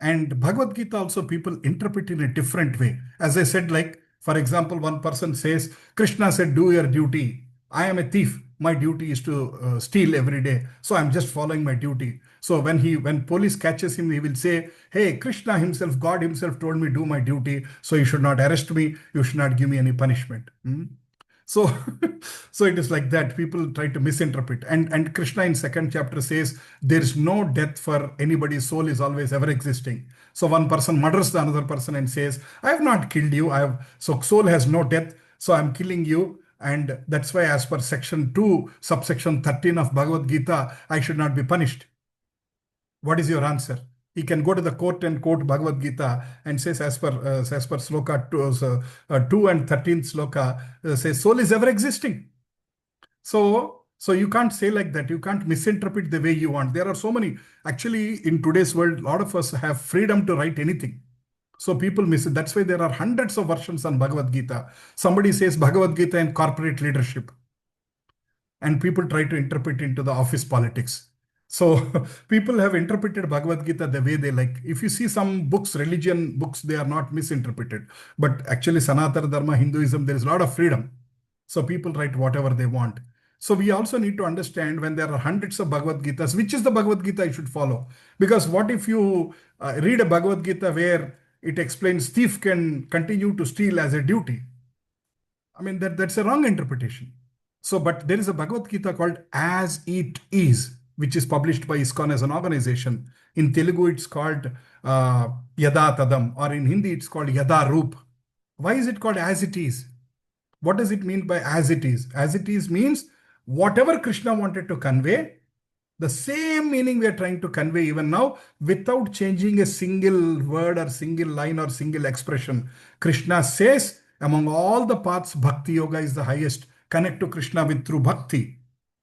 And Bhagavad Gita also people interpret in a different way. As I said, like, for example, one person says, Krishna said, do your duty. I am a thief. My duty is to steal every day. So I'm just following my duty. So when police catches him, he will say, hey, Krishna himself, God himself told me do my duty. So you should not arrest me. You should not give me any punishment. So, so it is like that. People try to misinterpret. And Krishna in 2nd chapter says, there is no death for anybody's soul is always ever existing. So one person murders the another person and says, I have not killed you. So soul has no death. So I'm killing you. And that's why as per section 2, subsection 13 of Bhagavad Gita, I should not be punished. What is your answer? He can go to the court and quote Bhagavad Gita and says as per sloka 2 and 13th sloka says soul is ever existing. So you can't say like that. You can't misinterpret the way you want. There are so many. Actually, in today's world, a lot of us have freedom to write anything. So people miss it. That's why there are hundreds of versions on Bhagavad Gita. Somebody says Bhagavad Gita in corporate leadership. And people try to interpret into the office politics. So people have interpreted Bhagavad Gita the way they like. If you see some books, religion books, they are not misinterpreted. But actually Sanatana Dharma, Hinduism, there is a lot of freedom. So people write whatever they want. So we also need to understand when there are hundreds of Bhagavad Gitas, which is the Bhagavad Gita I should follow? Because what if you read a Bhagavad Gita where it explains thief can continue to steal as a duty? I mean, that's a wrong interpretation. So, but there is a Bhagavad Gita called As It Is, which is published by ISKCON as an organization. In Telugu, it's called Yada Tadam, or in Hindi, it's called Yada Roop. Why is it called As It Is? What does it mean by As It Is? As It Is means whatever Krishna wanted to convey, the same meaning we are trying to convey even now without changing a single word or single line or single expression. Krishna says, among all the paths, Bhakti Yoga is the highest. Connect to Krishna through Bhakti.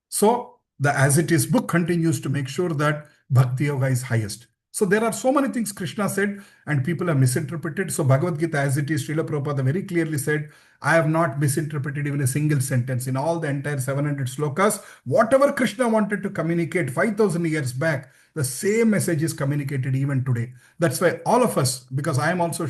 So the As It Is book continues to make sure that Bhakti Yoga is highest. So there are so many things Krishna said and people have misinterpreted. So Bhagavad Gita As It Is, Srila Prabhupada very clearly said, I have not misinterpreted even a single sentence in all the entire 700 slokas. Whatever Krishna wanted to communicate 5,000 years back, the same message is communicated even today. That's why all of us, because I am also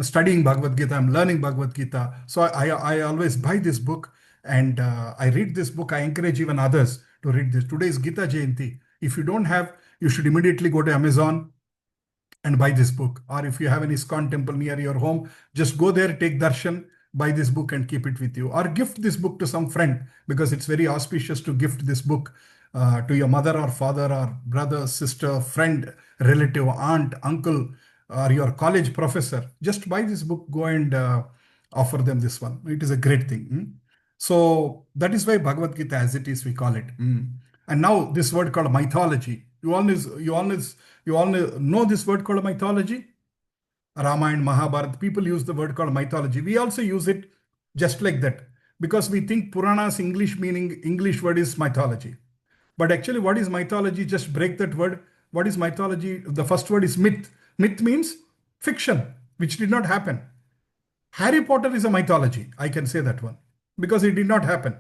studying Bhagavad Gita, I'm learning Bhagavad Gita. So I always buy this book. And I read this book. I encourage even others to read this. Today is Gita Jayanti. If you don't have, you should immediately go to Amazon and buy this book. Or if you have an ISKCON temple near your home, just go there, take darshan, buy this book and keep it with you, or gift this book to some friend, because it's very auspicious to gift this book to your mother or father or brother, sister, friend, relative, aunt, uncle, or your college professor. Just buy this book, go and offer them this one. It is a great thing. So that is why Bhagavad Gita, as it is, we call it. And now this word called mythology. You all know this word called mythology. Ramayana, Mahabharata, people use the word called mythology. We also use it just like that, because we think Puranas English word is mythology. But actually, what is mythology? Just break that word. What is mythology? The first word is myth. Myth means fiction, which did not happen. Harry Potter is a mythology. I can say that one, because it did not happen.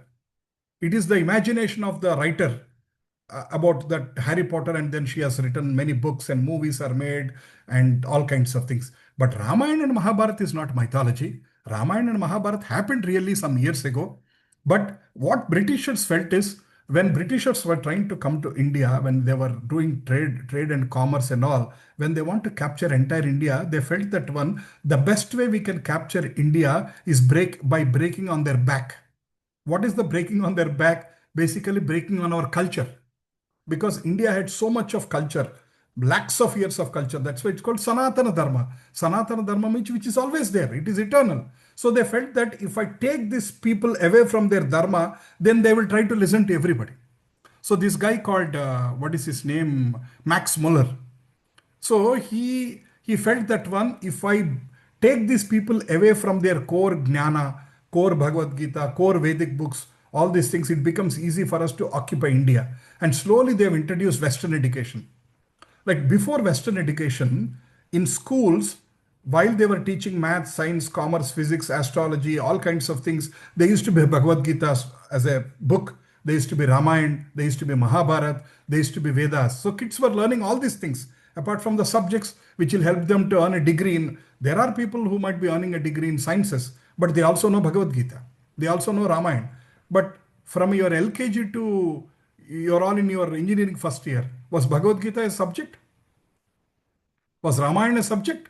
It is the imagination of the writer about that Harry Potter, and then she has written many books and movies are made and all kinds of things. But Ramayana and Mahabharata is not mythology. Ramayana and Mahabharata happened really some years ago. But what Britishers felt is, when Britishers were trying to come to India, when they were doing trade and commerce and all, when they want to capture entire India, they felt that the best way we can capture India is by breaking on their back. What is the breaking on their back? Basically breaking on our culture. Because India had so much of culture, lakhs of years of culture. That's why it's called Sanatana Dharma. Sanatana Dharma means which is always there. It is eternal. So they felt that if I take these people away from their Dharma, then they will try to listen to everybody. So this guy called, what is his name? Max Muller. So he felt that if I take these people away from their core jnana, core Bhagavad Gita, core Vedic books, all these things, it becomes easy for us to occupy India. And slowly they have introduced Western education. Like before Western education, in schools, while they were teaching math, science, commerce, physics, astrology, all kinds of things, there used to be Bhagavad Gita as a book. There used to be Ramayana, there used to be Mahabharata, there used to be Vedas. So kids were learning all these things apart from the subjects which will help them to earn a degree in. There are people who might be earning a degree in sciences, but they also know Bhagavad Gita. They also know Ramayana. But from your LKG to you're all in your engineering first year, was Bhagavad Gita a subject? Was Ramayana a subject?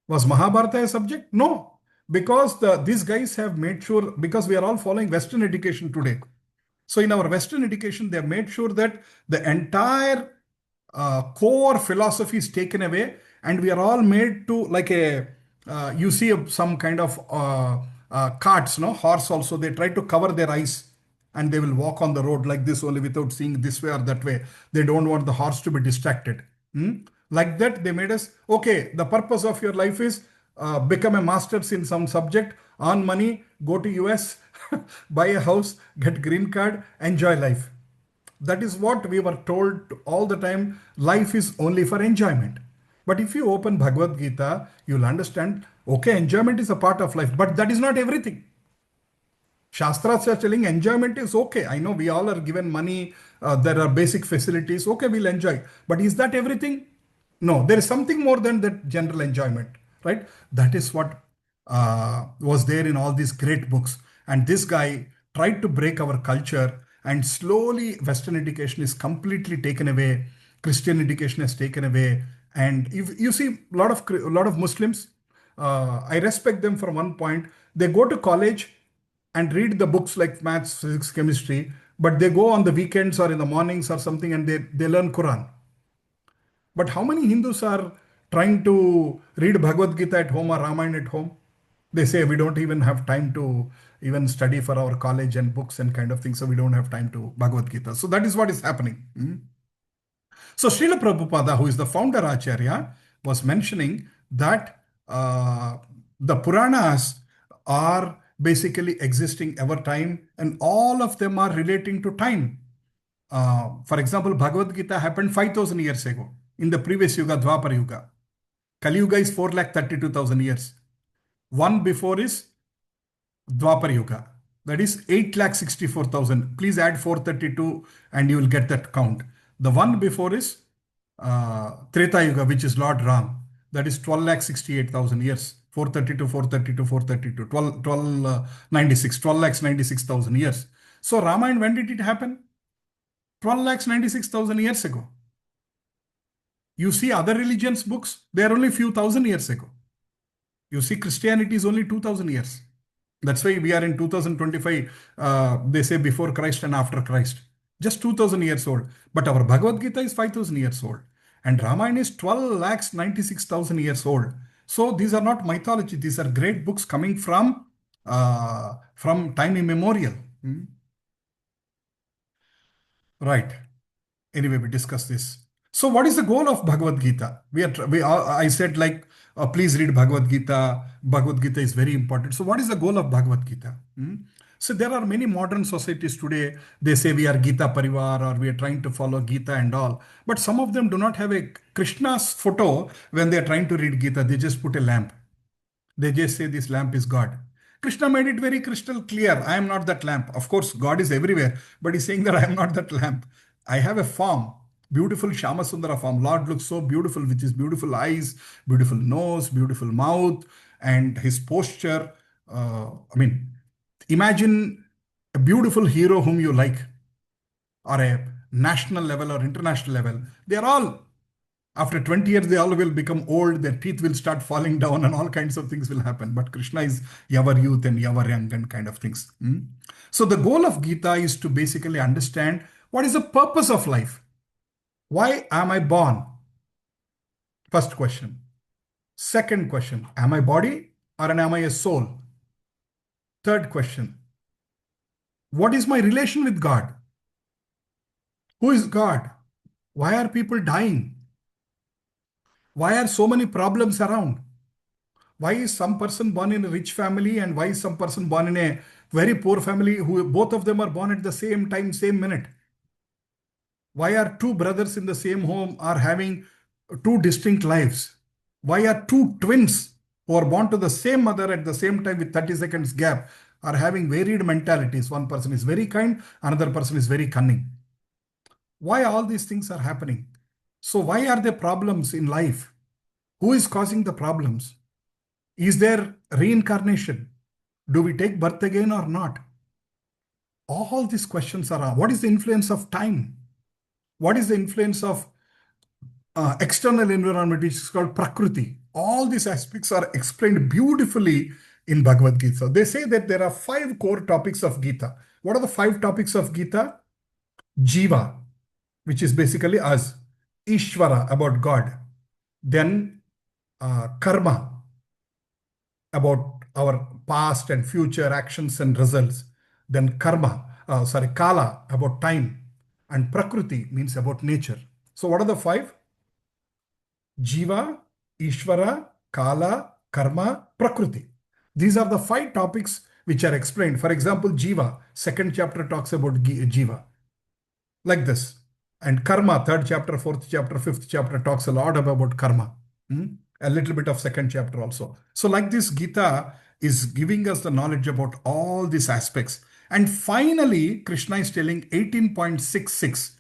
Was Mahabharata a subject? No. Because these guys have made sure, because we are all following Western education today. So in our Western education, they have made sure that the entire core philosophy is taken away, and we are all made to like you see some kind of carts, no horse also, they try to cover their eyes and they will walk on the road like this only without seeing this way or that way. They don't want the horse to be distracted. Like that, they made us, okay, the purpose of your life is become a master's in some subject, earn money, go to US, buy a house, get green card, enjoy life. That is what we were told all the time. Life is only for enjoyment. But if you open Bhagavad Gita, you'll understand, okay, enjoyment is a part of life, but that is not everything. Shastras are telling enjoyment is okay. I know we all are given money, there are basic facilities, okay, we'll enjoy. But is that everything? No, there is something more than that general enjoyment, right? That is what was there in all these great books. And this guy tried to break our culture, and slowly Western education is completely taken away. Christian education is taken away. And if you see a lot of Muslims, I respect them from one point. They go to college and read the books like maths, physics, chemistry, but they go on the weekends or in the mornings or something and they learn Quran. But how many Hindus are trying to read Bhagavad Gita at home or Ramayana at home? They say we don't even have time to even study for our college and books and kind of things, so we don't have time to Bhagavad Gita. So that is what is happening. So Srila Prabhupada, who is the founder Acharya, was mentioning that the Puranas are basically existing ever time, and all of them are relating to time. For example, Bhagavad Gita happened 5,000 years ago in the previous Yuga, Dwapar Yuga. Kali Yuga is 4,32,000 years. One before is Dwapar Yuga. That is 8,64,000. Please add 432 and you will get that count. The one before is Treta Yuga, which is Lord Ram. That is 12,68,000 years. 432, 432, 432, 12,96,000 years. So Ramayana, when did it happen? 12,96,000 years ago. You see other religions' books, they are only few thousand years ago. You see, Christianity is only 2000 years. That's why we are in 2025. They say before Christ and after Christ. Just 2000 years old. But our Bhagavad Gita is 5000 years old. And Ramayana is 12 lakhs 96,000 years old. So these are not mythology. These are great books coming from time immemorial. Right. Anyway, we discussed this. So what is the goal of Bhagavad Gita? I said like, please read Bhagavad Gita. Bhagavad Gita is very important. So what is the goal of Bhagavad Gita? So there are many modern societies today. They say we are Gita Parivar or we are trying to follow Gita and all. But some of them do not have a Krishna's photo when they are trying to read Gita. They just put a lamp. They just say this lamp is God. Krishna made it very crystal clear. I am not that lamp. Of course, God is everywhere, but he's saying that I am not that lamp. I have a form, beautiful Shama Sundara form. Lord looks so beautiful with his beautiful eyes, beautiful nose, beautiful mouth, and his posture. Imagine a beautiful hero whom you like, or a national level or international level. They are all after 20 years, they all will become old, their teeth will start falling down, and all kinds of things will happen. But Krishna is Yavar youth and Yavar young and kind of things. So the goal of Gita is to basically understand what is the purpose of life. Why am I born? First question. Second question, am I body or am I a soul? Third question, what is my relation with God? Who is God? Why are people dying? Why are so many problems around? Why is some person born in a rich family and why is some person born in a very poor family who both of them are born at the same time, same minute? Why are two brothers in the same home are having two distinct lives? Why are two twins who are born to the same mother at the same time with 30 seconds gap are having varied mentalities? One person is very kind, another person is very cunning. Why all these things are happening? So why are there problems in life? Who is causing the problems? Is there reincarnation? Do we take birth again or not? All these questions are, what is the influence of time? What is the influence of external environment, which is called Prakriti? All these aspects are explained beautifully in Bhagavad Gita. They say that there are 5 core topics of Gita. What are the 5 topics of Gita? Jiva, which is basically us. Ishvara, about God. Then karma, about our past and future actions and results. Then kala, about time. And prakriti means about nature. So what are the 5? Jiva, Ishvara, Kala, Karma, Prakriti. These are the 5 topics which are explained. For example, Jiva, 2nd chapter talks about Jiva. Like this. And Karma, 3rd chapter, 4th chapter, 5th chapter talks a lot about karma. A little bit of 2nd chapter also. So like this, Gita is giving us the knowledge about all these aspects. And finally, Krishna is telling 18.66,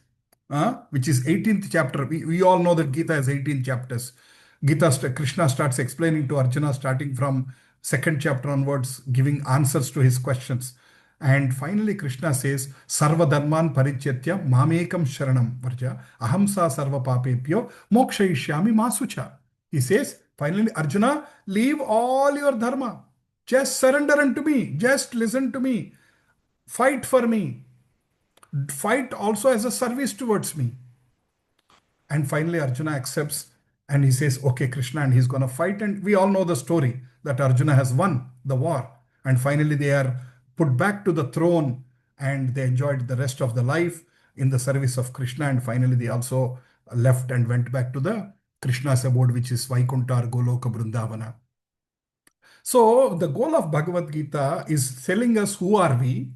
which is 18th chapter. We all know that Gita has 18 chapters. Krishna starts explaining to Arjuna starting from 2nd chapter onwards, giving answers to his questions. And finally, Krishna says, Sarva Dharman Parityatya Mamekam Sharanam Varja Ahamsa Sarva Papepyo Mokshayishyami Masucha. He says, finally, Arjuna, leave all your dharma. Just surrender unto me. Just listen to me. Fight for me. Fight also as a service towards me. And finally, Arjuna accepts and he says, okay, Krishna, and he's going to fight. And we all know the story that Arjuna has won the war. And finally, they are put back to the throne and they enjoyed the rest of the life in the service of Krishna. And finally, they also left and went back to the Krishna's abode, which is Vaikuntha or Goloka Vrindavana. So the goal of Bhagavad Gita is telling us who are we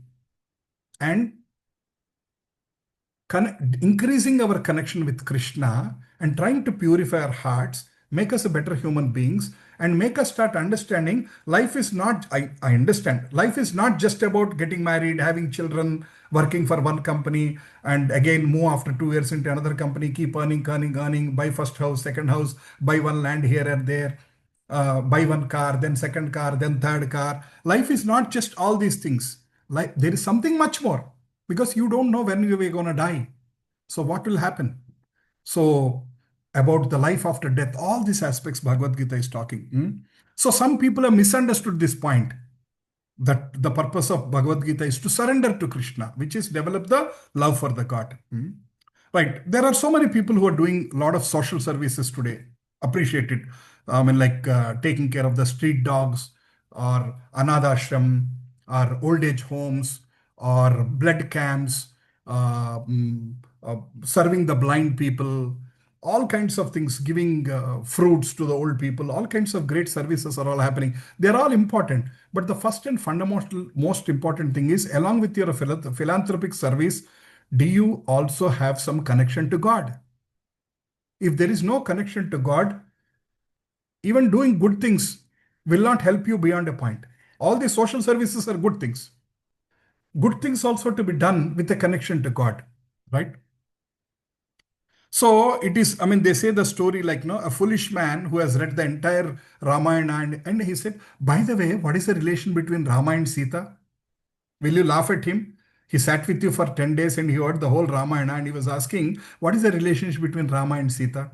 and increasing our connection with Krishna and trying to purify our hearts, make us a better human beings, and make us start understanding life is not, I understand, life is not just about getting married, having children, working for one company, and again move after 2 years into another company, keep earning, buy first house, second house, buy one land here and there, buy one car, then second car, then third car. Life is not just all these things. There is something much more because you don't know when you are going to die. So what will happen? So about the life after death. All these aspects Bhagavad Gita is talking. So some people have misunderstood this point, that the purpose of Bhagavad Gita is to surrender to Krishna, which is develop the love for the God. Right. There are so many people who are doing a lot of social services today. Appreciate it. I mean, like taking care of the street dogs, or Anadh ashram, or old age homes, or blood camps, serving the blind people, all kinds of things, giving fruits to the old people, all kinds of great services are all happening. They're all important. But the first and fundamental, most important thing is, along with your philanthropic service, do you also have some connection to God? If there is no connection to God, even doing good things will not help you beyond a point. All the social services are good things. Good things also to be done with a connection to God, right? So it is, I mean, they say the story like, a foolish man who has read the entire Ramayana, and he said, by the way, what is the relation between Rama and Sita? Will you laugh at him? He sat with you for 10 days and he heard the whole Ramayana and he was asking, what is the relationship between Rama and Sita?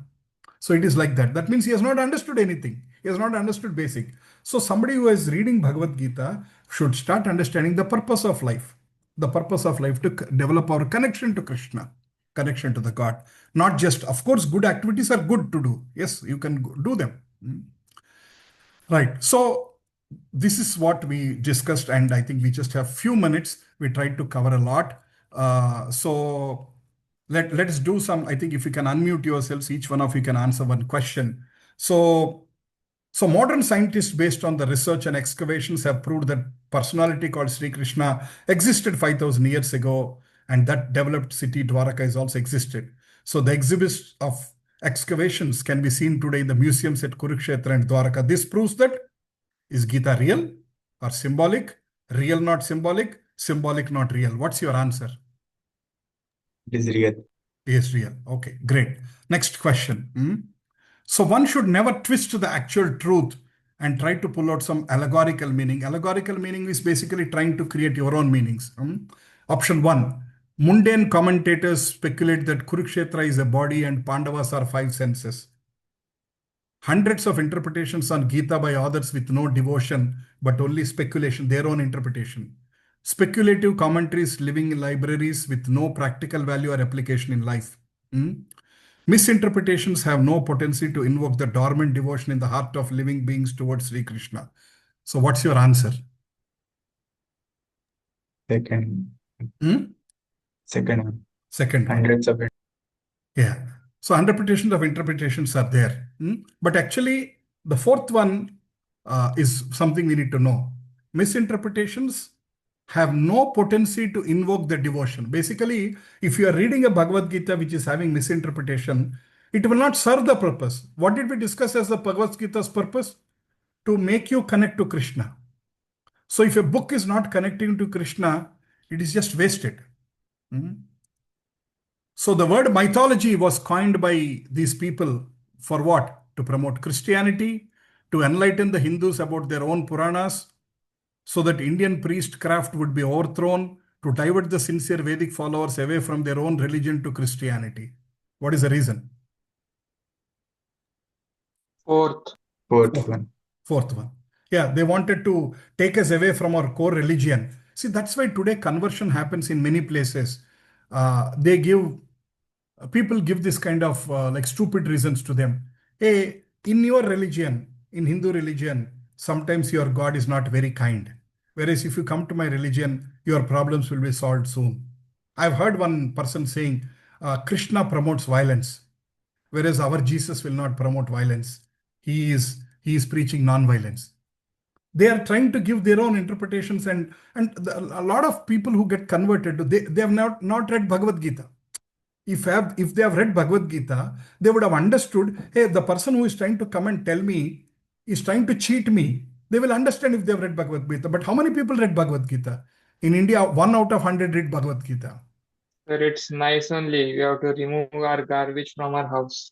So it is like that. That means he has not understood anything. He has not understood basic. So somebody who is reading Bhagavad Gita should start understanding the purpose of life. The purpose of life to develop our connection to Krishna, connection to the God. Not just, of course, good activities are good to do. Yes, you can do them. Right. So this is what we discussed, and I think we just have few minutes. We tried to cover a lot. So let's do some, I think if you can unmute yourselves, each one of you can answer one question. So modern scientists, based on the research and excavations, have proved that personality called Sri Krishna existed 5,000 years ago, and that developed city Dwaraka has also existed. So the exhibits of excavations can be seen today in the museums at Kurukshetra and Dwaraka. This proves that, is Gita real or symbolic? Real, not symbolic? Symbolic, not real? What's your answer? It is real. Is real. Okay, great. Next question. So one should never twist the actual truth and try to pull out some allegorical meaning. Allegorical meaning is basically trying to create your own meanings. Option 1. Mundane commentators speculate that Kurukshetra is a body and Pandavas are 5 senses. Hundreds of interpretations on Gita by authors with no devotion, but only speculation, their own interpretation. Speculative commentaries living in libraries with no practical value or application in life. Misinterpretations have no potency to invoke the dormant devotion in the heart of living beings towards Sri Krishna. So what's your answer? Second. Second one. Second one. Hundreds of it. Yeah. So interpretations are there. But actually, the fourth one is something we need to know. Misinterpretations have no potency to invoke the devotion. Basically, if you are reading a Bhagavad Gita which is having misinterpretation, it will not serve the purpose. What did we discuss as the Bhagavad Gita's purpose? To make you connect to Krishna. So if a book is not connecting to Krishna, it is just wasted. So the word mythology was coined by these people for what? To promote Christianity, to enlighten the Hindus about their own Puranas, so that Indian priestcraft would be overthrown, to divert the sincere Vedic followers away from their own religion to Christianity. What is the reason? Fourth one. Fourth one. Yeah, they wanted to take us away from our core religion. See, that's why today conversion happens in many places. People give this kind of like stupid reasons to them. Hey, in your religion, in Hindu religion, sometimes your God is not very kind. Whereas if you come to my religion, your problems will be solved soon. I've heard one person saying, Krishna promotes violence, whereas our Jesus will not promote violence. He is preaching non-violence. They are trying to give their own interpretations, and a lot of people who get converted, they have not read Bhagavad Gita. If they have read Bhagavad Gita, they would have understood, hey, the person who is trying to come and tell me is trying to cheat me. They will understand if they have read Bhagavad Gita. But how many people read Bhagavad Gita? In India, 1 out of 100 read Bhagavad Gita. Sir, it's nice only. We have to remove our garbage from our house.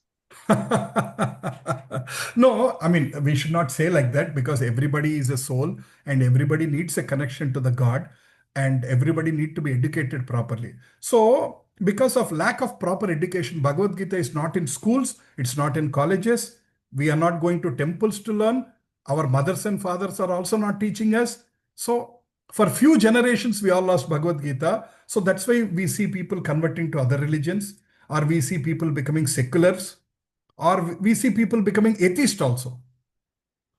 No, I mean, we should not say like that, because everybody is a soul and everybody needs a connection to the God, and everybody need to be educated properly. So because of lack of proper education. Bhagavad Gita is not in schools, it's not in colleges. We are not going to temples to learn. Our mothers and fathers are also not teaching us. So for few generations, we all lost Bhagavad Gita. So that's why we see people converting to other religions, or we see people becoming seculars, or we see people becoming atheist also.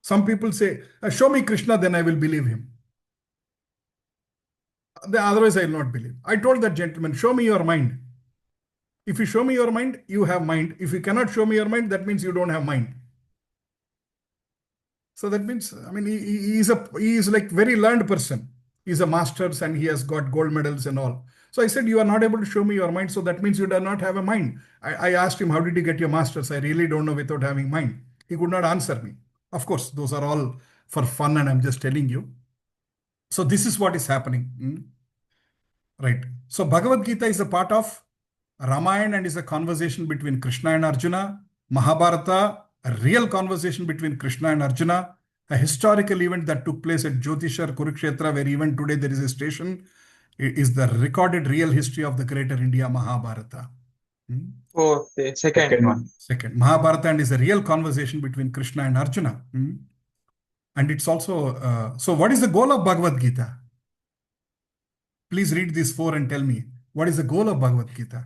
Some people say, show me Krishna, then I will believe him. Otherwise, I will not believe. I told that gentleman, show me your mind. If you show me your mind, you have mind. If you cannot show me your mind, that means you don't have mind. So that means, I mean, he is like very learned person. He's a master's and he has got gold medals and all. So I said, you are not able to show me your mind. So that means you do not have a mind. I asked him, how did you get your master's? I really don't know without having mind. He could not answer me. Of course, those are all for fun and I'm just telling you. So this is what is happening. Right. So Bhagavad Gita is a part of Ramayana and is a conversation between Krishna and Arjuna. Mahabharata, a real conversation between Krishna and Arjuna. A historical event that took place at Jyotishar Kurukshetra, where even today there is a station, is the recorded real history of the greater India, Mahabharata. Oh, the second. Second one. Second, Mahabharata and is a real conversation between Krishna and Arjuna. And it's also, so what is the goal of Bhagavad Gita? Please read these four and tell me, what is the goal of Bhagavad Gita?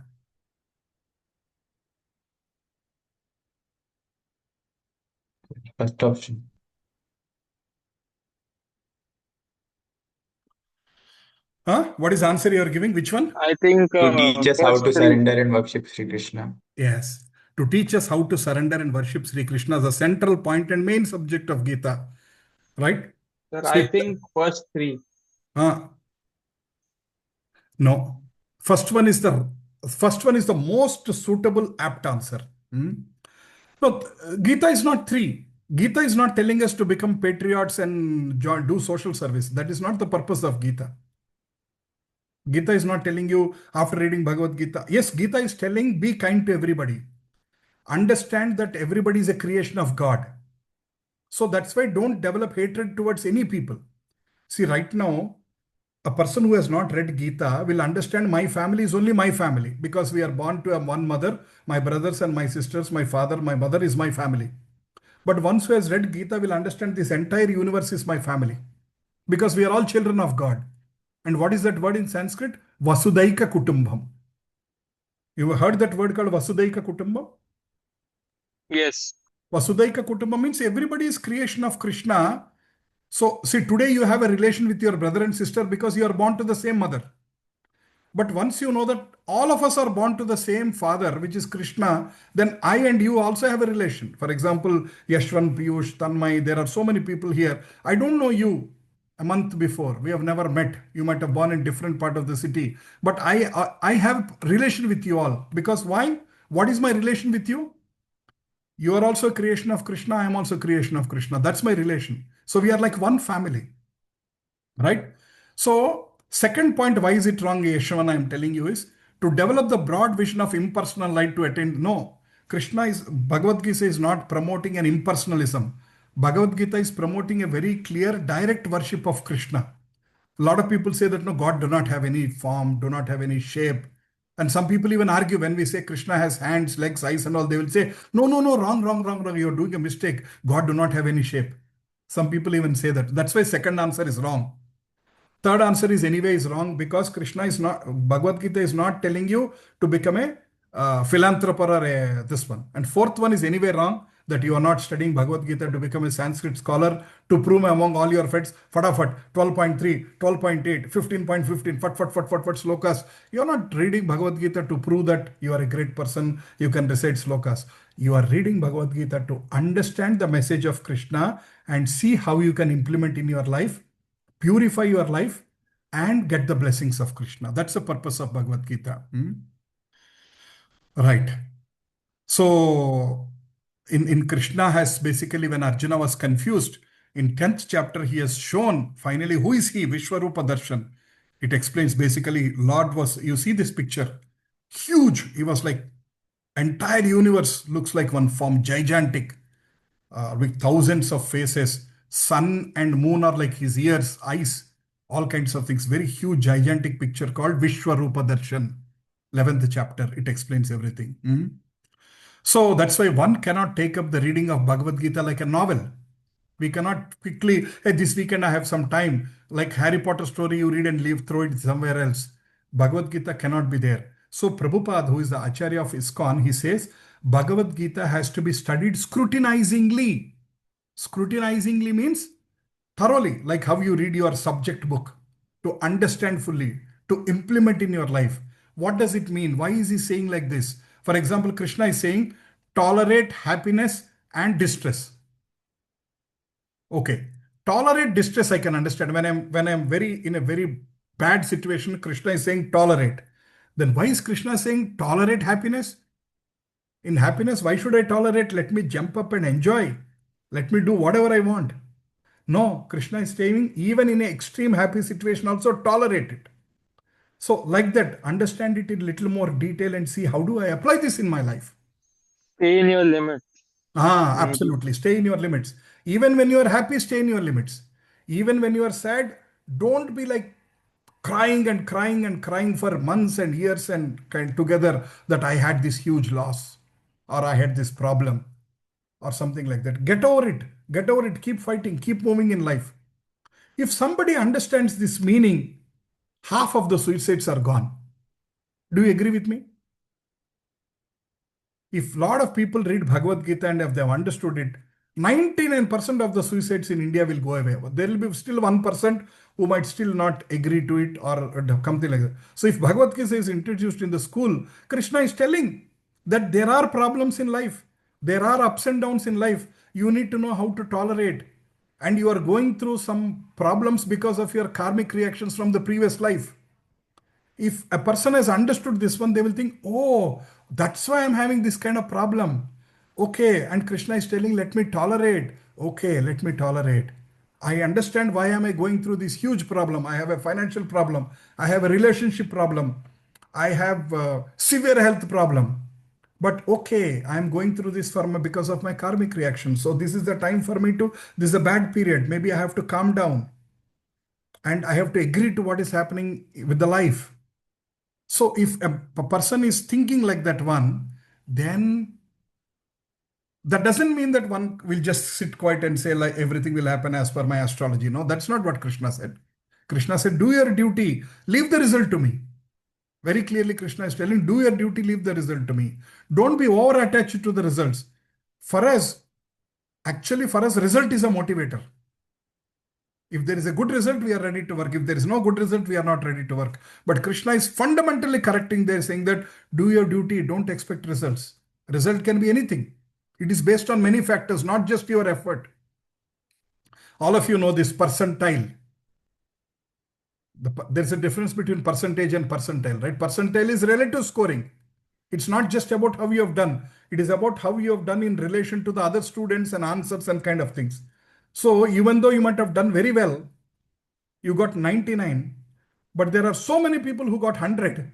First option. Huh? What is the answer you are giving? Which one? I think To teach us how first to three. surrender and worship Sri Krishna. Yes. To teach us how to surrender and worship Sri Krishna is the central point and main subject of Gita. Right? Sir, So I think first three. No. First one is the most suitable apt answer. No, Gita is not three. Gita is not telling us to become patriots and do social service. That is not the purpose of Gita. Gita is not telling you after reading Bhagavad Gita. Yes, Gita is telling be kind to everybody. Understand that everybody is a creation of God. So that's why don't develop hatred towards any people. See, right now, a person who has not read Gita will understand my family is only my family because we are born to one mother, my brothers and my sisters, my father, my mother is my family. But once who has read Gita will understand this entire universe is my family because we are all children of God. And what is that word in Sanskrit? Vasudaika Kutumbam. You have heard that word called Vasudaika Kutumbam? Yes. Vasudaika Kutumbam means everybody is creation of Krishna. So, see, today you have a relation with your brother and sister because you are born to the same mother. But once you know that all of us are born to the same father, which is Krishna, then I and you also have a relation. For example, Yashwan, Piyush, Tanmay, there are so many people here. I don't know you a month before. We have never met. You might have born in different part of the city. But I have relation with you all. Because why? What is my relation with you? You are also a creation of Krishna. I am also a creation of Krishna. That's my relation. So we are like one family. Right? So, second point, why is it wrong, Yeshwan, I am telling you is to develop the broad vision of impersonal light to attain. No, Bhagavad Gita is not promoting an impersonalism. Bhagavad Gita is promoting a very clear, direct worship of Krishna. A lot of people say that no, God do not have any form, do not have any shape. And some people even argue when we say Krishna has hands, legs, eyes and all, they will say, no, wrong. You're doing a mistake. God do not have any shape. Some people even say that. That's why second answer is wrong. Third answer is anyway is wrong because Bhagavad Gita is not telling you to become a philanthropist or this one. And fourth one is anyway wrong that you are not studying Bhagavad Gita to become a Sanskrit scholar to prove among all your friends, fatafat, 12.3, 12.8, 15.15, fat slokas. You are not reading Bhagavad Gita to prove that you are a great person, you can recite slokas. You are reading Bhagavad Gita to understand the message of Krishna and see how you can implement in your life, purify your life and get the blessings of Krishna. That's the purpose of Bhagavad Gita. Right. So in Krishna has basically when Arjuna was confused, in 10th chapter, he has shown finally who is he, Vishwarupa Darshan. It explains basically Lord was, you see this picture, huge. He was like, entire universe looks like one form, gigantic, with thousands of faces. Sun and moon are like his ears, eyes, all kinds of things. Very huge, gigantic picture called Vishwarupa Darshan. 11th chapter. It explains everything. So that's why one cannot take up the reading of Bhagavad Gita like a novel. We cannot quickly, hey, this weekend I have some time, like Harry Potter story you read and leave, throw it somewhere else. Bhagavad Gita cannot be there. So Prabhupada, who is the Acharya of ISKCON, he says Bhagavad Gita has to be studied scrutinizingly. Scrutinizingly means thoroughly, like how you read your subject book, to understand fully, to implement in your life. What does it mean? Why is he saying like this? For example, Krishna is saying, tolerate happiness and distress. Okay, tolerate distress I can understand. When I'm very in a very bad situation, Krishna is saying tolerate. Then why is Krishna saying tolerate happiness? In happiness, why should I tolerate? Let me jump up and enjoy. Let me do whatever I want. No, Krishna is saying even in an extreme happy situation also tolerate it. So like that, understand it in little more detail and see how do I apply this in my life. Stay in your limits, maybe. Absolutely. Stay in your limits. Even when you are happy, stay in your limits. Even when you are sad, don't be like crying and crying and crying for months and years and kind together that I had this huge loss or I had this problem or something like that. Get over it. Get over it. Keep fighting. Keep moving in life. If somebody understands this meaning, half of the suicides are gone. Do you agree with me? If a lot of people read Bhagavad Gita and if they've understood it, 99% of the suicides in India will go away. There will be still 1% who might still not agree to it or something like that. So if Bhagavad Gita is introduced in the school, Krishna is telling that there are problems in life. There are ups and downs in life. You need to know how to tolerate. And you are going through some problems because of your karmic reactions from the previous life. If a person has understood this one, they will think, oh, that's why I'm having this kind of problem. Okay, and Krishna is telling, let me tolerate. Okay, let me tolerate. I understand why am I going through this huge problem. I have a financial problem. I have a relationship problem. I have a severe health problem. But okay, I'm going through this because of my karmic reaction. So this is the time for me to, this is a bad period. Maybe I have to calm down and I have to agree to what is happening with the life. So if a person is thinking like that one, then that doesn't mean that one will just sit quiet and say like everything will happen as per my astrology. No, that's not what Krishna said. Krishna said, do your duty, leave the result to me. Very clearly, Krishna is telling, do your duty, leave the result to me. Don't be over attached to the results. For us, result is a motivator. If there is a good result, we are ready to work. If there is no good result, we are not ready to work. But Krishna is fundamentally correcting there, saying that do your duty, don't expect results. Result can be anything. It is based on many factors, not just your effort. All of you know this percentile. There's a difference between percentage and percentile, right? Percentile is relative scoring. It's not just about how you have done. It is about how you have done in relation to the other students and answers and kind of things. So even though you might have done very well, you got 99, but there are so many people who got 100.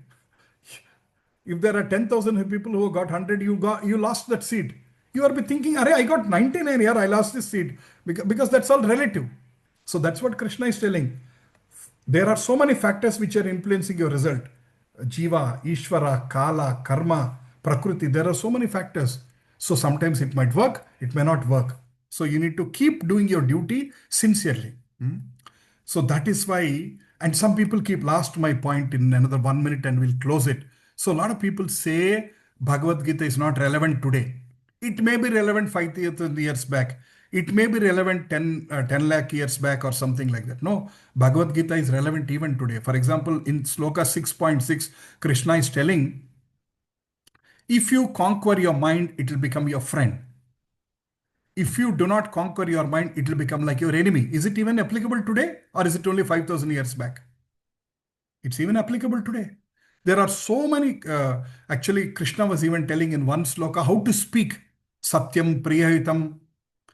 If there are 10,000 people who got 100, you lost that seat. You are be thinking, I got 99 here, I lost this seat. Because that's all relative. So that's what Krishna is telling. There are so many factors which are influencing your result. Jiva, Ishvara, Kala, Karma, Prakriti. There are so many factors. So sometimes it might work, it may not work. So you need to keep doing your duty sincerely. So that is why, and some people keep last my point in another 1 minute and we'll close it. So a lot of people say Bhagavad Gita is not relevant today. It may be relevant 5,000 years back. It may be relevant 10 lakh years back or something like that. No, Bhagavad Gita is relevant even today. For example, in Sloka 6.6, Krishna is telling, if you conquer your mind, it will become your friend. If you do not conquer your mind, it will become like your enemy. Is it even applicable today or is it only 5,000 years back? It's even applicable today. There are so many, actually Krishna was even telling in one sloka how to speak. Satyam Priyahitam.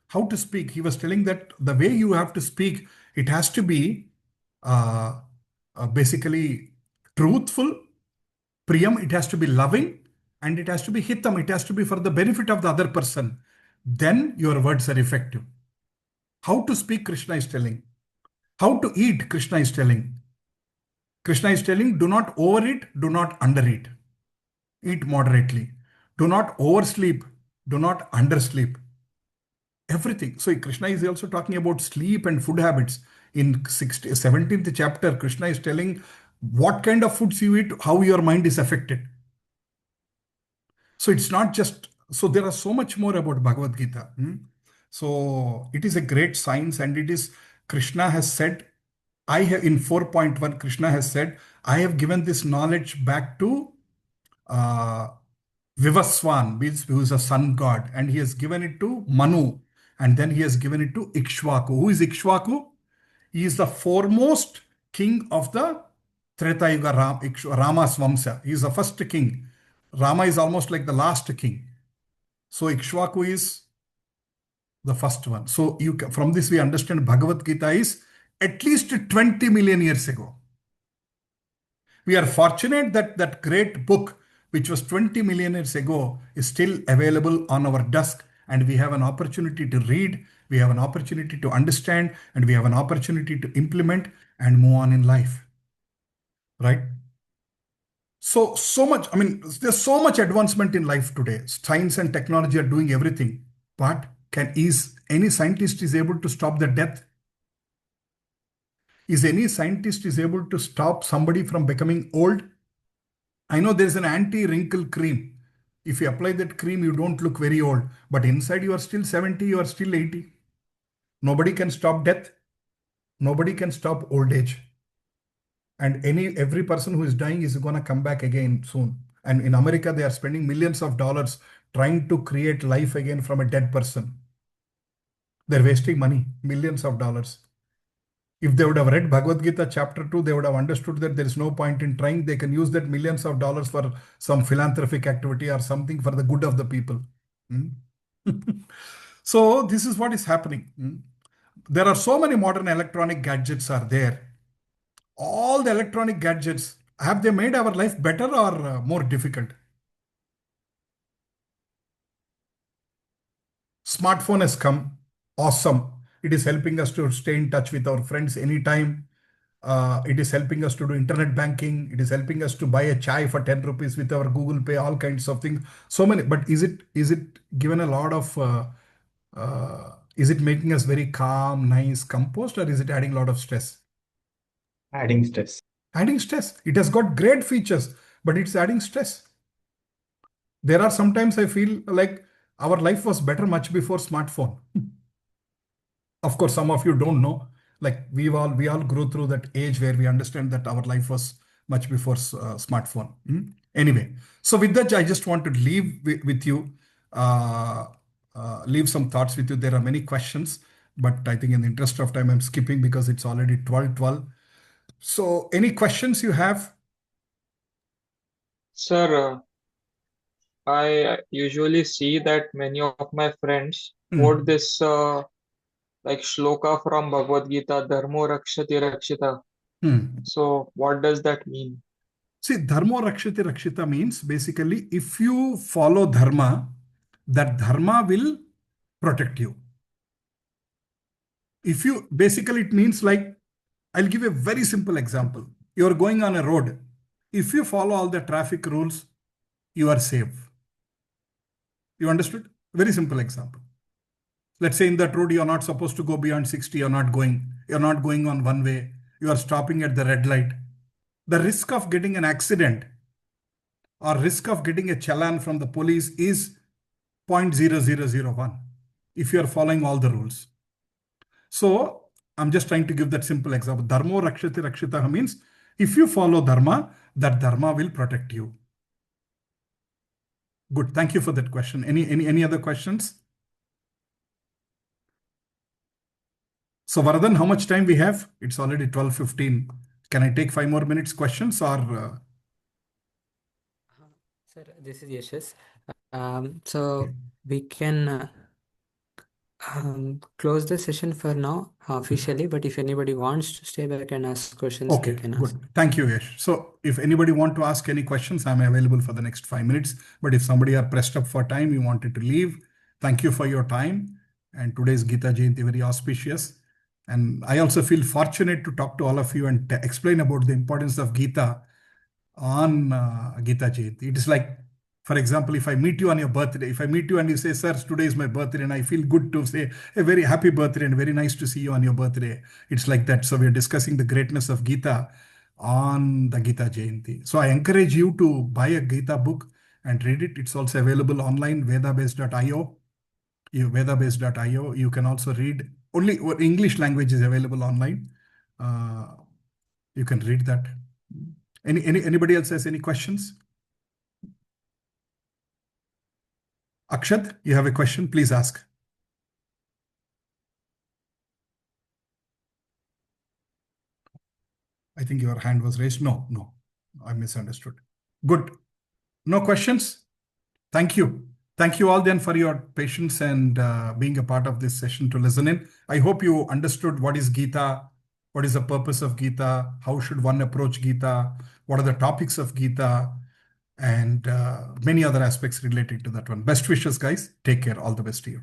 How to speak. He was telling that the way you have to speak, it has to be basically truthful. Priyam, it has to be loving. And it has to be hitam. It has to be for the benefit of the other person. Then your words are effective. How to speak, Krishna is telling. How to eat, Krishna is telling. Krishna is telling, do not overeat, do not undereat. Eat moderately. Do not oversleep. Do not undersleep. Everything. So Krishna is also talking about sleep and food habits. In 17th chapter, Krishna is telling what kind of foods you eat, how your mind is affected. So it's not just, so there are so much more about Bhagavad Gita. So it is a great science, and it is, Krishna has said, I have, in 4.1, Krishna has said, I have given this knowledge back to uh, Vivaswan, who is a sun god, and he has given it to Manu, and then he has given it to Ikshvaku. Who is Ikshvaku? He is the foremost king of the Treta Yuga, Rama's Vamsa. He is the first king. Rama is almost like the last king. So Ikshvaku is the first one. So from this we understand Bhagavad Gita is at least 20 million years ago. We are fortunate that that great book, which was 20 million years ago, is still available on our desk, and we have an opportunity to read, we have an opportunity to understand, and we have an opportunity to implement and move on in life. Right? So much, I mean, there's so much advancement in life today. Science and technology are doing everything. But is any scientist is able to stop the death? Is any scientist is able to stop somebody from becoming old? I know there's an anti-wrinkle cream. If you apply that cream, you don't look very old. But inside you are still 70, you are still 80. Nobody can stop death. Nobody can stop old age. And every person who is dying is going to come back again soon. And in America, they are spending millions of dollars trying to create life again from a dead person. They're wasting money, millions of dollars. If they would have read Bhagavad Gita chapter 2, they would have understood that there is no point in trying. They can use that millions of dollars for some philanthropic activity or something for the good of the people. So this is what is happening. There are so many modern electronic gadgets are there. All the electronic gadgets, have they made our life better or more difficult? Smartphone has come. Awesome. It is helping us to stay in touch with our friends anytime. It is helping us to do internet banking. It is helping us to buy a chai for 10 rupees with our Google Pay, all kinds of things. So many, but is it given a lot of, is it making us very calm, nice, composed, or is it adding a lot of stress? Adding stress. Adding stress. It has got great features, but it's adding stress. There are sometimes I feel like our life was better much before smartphone. Of course, some of you don't know. Like we all grew through that age where we understand that our life was much before smartphone. Anyway, so with that, I just want to leave with you, leave some thoughts with you. There are many questions, but I think in the interest of time, I'm skipping because it's already 12:12. So any questions you have? Sir, I usually see that many of my friends quote this like shloka from Bhagavad Gita, Dharmo Rakshati Rakshita. So what does that mean? See, Dharmo Rakshati Rakshita means basically if you follow Dharma, that Dharma will protect you. If you, basically it means like, I'll give a very simple example. You're going on a road. If you follow all the traffic rules, you are safe. You understood? Very simple example. Let's say in that road, you're not supposed to go beyond 60. You're not going on one way. You are stopping at the red light. The risk of getting an accident or risk of getting a challan from the police is 0.0001 if you are following all the rules. So I'm just trying to give that simple example. Dharmo Rakshati Rakshita means if you follow Dharma, that Dharma will protect you. Good. Thank you for that question. Any other questions? So Vardhan, how much time we have? It's already 12:15. Can I take 5 more minutes questions or? Sir, this is Yashas. So we can close the session for now officially, but if anybody wants to stay back and ask questions, Okay, they can good. ask. Thank you, Yash. So if anybody want to ask any questions, I'm available for the next 5 minutes. But if somebody are pressed up for time, you wanted to leave, thank you for your time. And today's Gita Jayanti, very auspicious. And I also feel fortunate to talk to all of you and explain about the importance of Gita on Gita Jayanti. It is like For example, if I meet you on your birthday, if I meet you and you say, sir, today is my birthday, and I feel good to say a very happy birthday and very nice to see you on your birthday. It's like that. So we're discussing the greatness of Gita on the Gita Jayanti. So I encourage you to buy a Gita book and read it. It's also available online, vedabase.io. Vedabase.io. You can also read, only English language is available online. You can read that. Anybody else has any questions? Akshat, you have a question? Please ask. I think your hand was raised. No, I misunderstood. Good. No questions? Thank you. Thank you all then for your patience and being a part of this session to listen in. I hope you understood what is Gita, what is the purpose of Gita, how should one approach Gita, what are the topics of Gita, and many other aspects related to that one. Best wishes, guys. Take care. All the best to you.